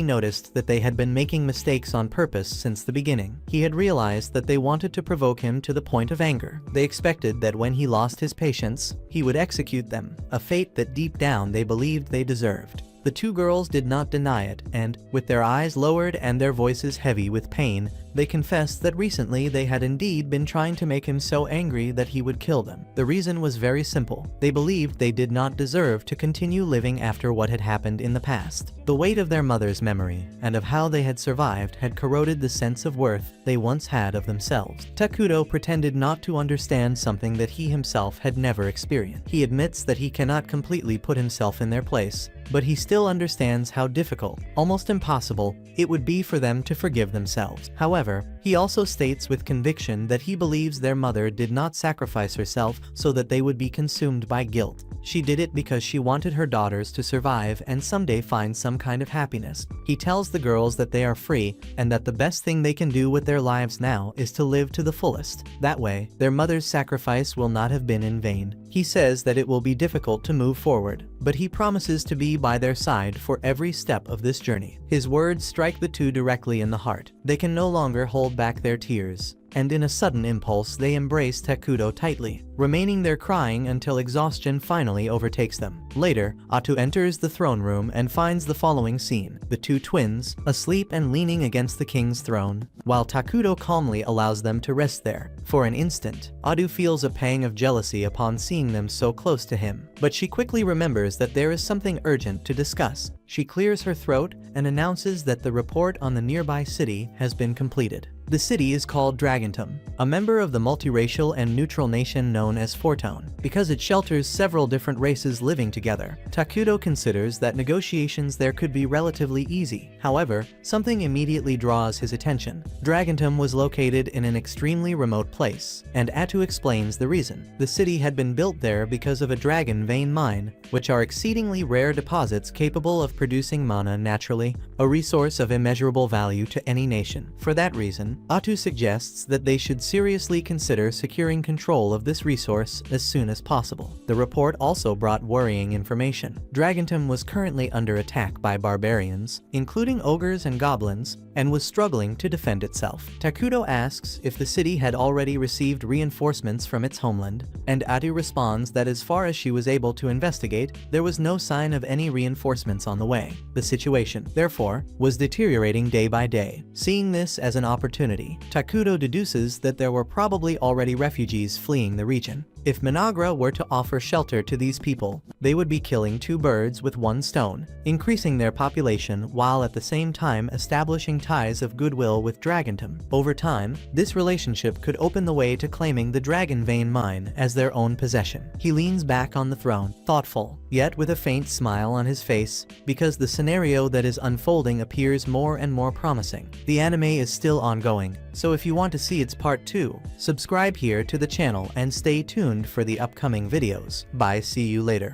Speaker 1: noticed that they had been making mistakes on purpose since the beginning. He had realized that they wanted to provoke him to the point of anger. They expected that when he lost his patience, he would execute them, a fate that deep down they believed they deserved. The two girls did not deny it, and, with their eyes lowered and their voices heavy with pain, they confessed that recently they had indeed been trying to make him so angry that he would kill them. The reason was very simple. They believed they did not deserve to continue living after what had happened in the past. The weight of their mother's memory, and of how they had survived, had corroded the sense of worth they once had of themselves. Takuto pretended not to understand something that he himself had never experienced. He admits that he cannot completely put himself in their place, but he still understands how difficult, almost impossible, it would be for them to forgive themselves. However, he also states with conviction that he believes their mother did not sacrifice herself so that they would be consumed by guilt. She did it because she wanted her daughters to survive and someday find some kind of happiness. He tells the girls that they are free and that the best thing they can do with their lives now is to live to the fullest. That way, their mother's sacrifice will not have been in vain. He says that it will be difficult to move forward, but he promises to be by their side for every step of this journey. His words strike the two directly in the heart. They can no longer hold back their tears, and in a sudden impulse they embrace Takuto tightly, remaining there crying until exhaustion finally overtakes them. Later, Atu enters the throne room and finds the following scene. The two twins, asleep and leaning against the king's throne, while Takuto calmly allows them to rest there. For an instant, Atu feels a pang of jealousy upon seeing them so close to him, but she quickly remembers that there is something urgent to discuss. She clears her throat and announces that the report on the nearby city has been completed. The city is called Dragontum, a member of the multiracial and neutral nation known as Fortone, because it shelters several different races living together. Takuto considers that negotiations there could be relatively easy. However, something immediately draws his attention. Dragontum was located in an extremely remote place, and Atu explains the reason. The city had been built there because of a dragon vein mine, which are exceedingly rare deposits capable of producing mana naturally, a resource of immeasurable value to any nation. For that reason, Atu suggests that they should seriously consider securing control of this resource as soon as possible. The report also brought worrying information. Dragontum was currently under attack by barbarians, including ogres and goblins, and was struggling to defend itself. Takuto asks if the city had already received reinforcements from its homeland, and Atu responds that as far as she was able to investigate, there was no sign of any reinforcements on the way. The situation, therefore, was deteriorating day by day. Seeing this as an opportunity, Takuto deduces that there were probably already refugees fleeing the region. If Minagra were to offer shelter to these people, they would be killing two birds with one stone, increasing their population while at the same time establishing ties of goodwill with Dragontum. Over time, this relationship could open the way to claiming the Dragon Vein mine as their own possession. He leans back on the throne, thoughtful, yet with a faint smile on his face, because the scenario that is unfolding appears more and more promising. The anime is still ongoing, so if you want to see its part 2, subscribe here to the channel and stay tuned for the upcoming videos. Bye, see you later.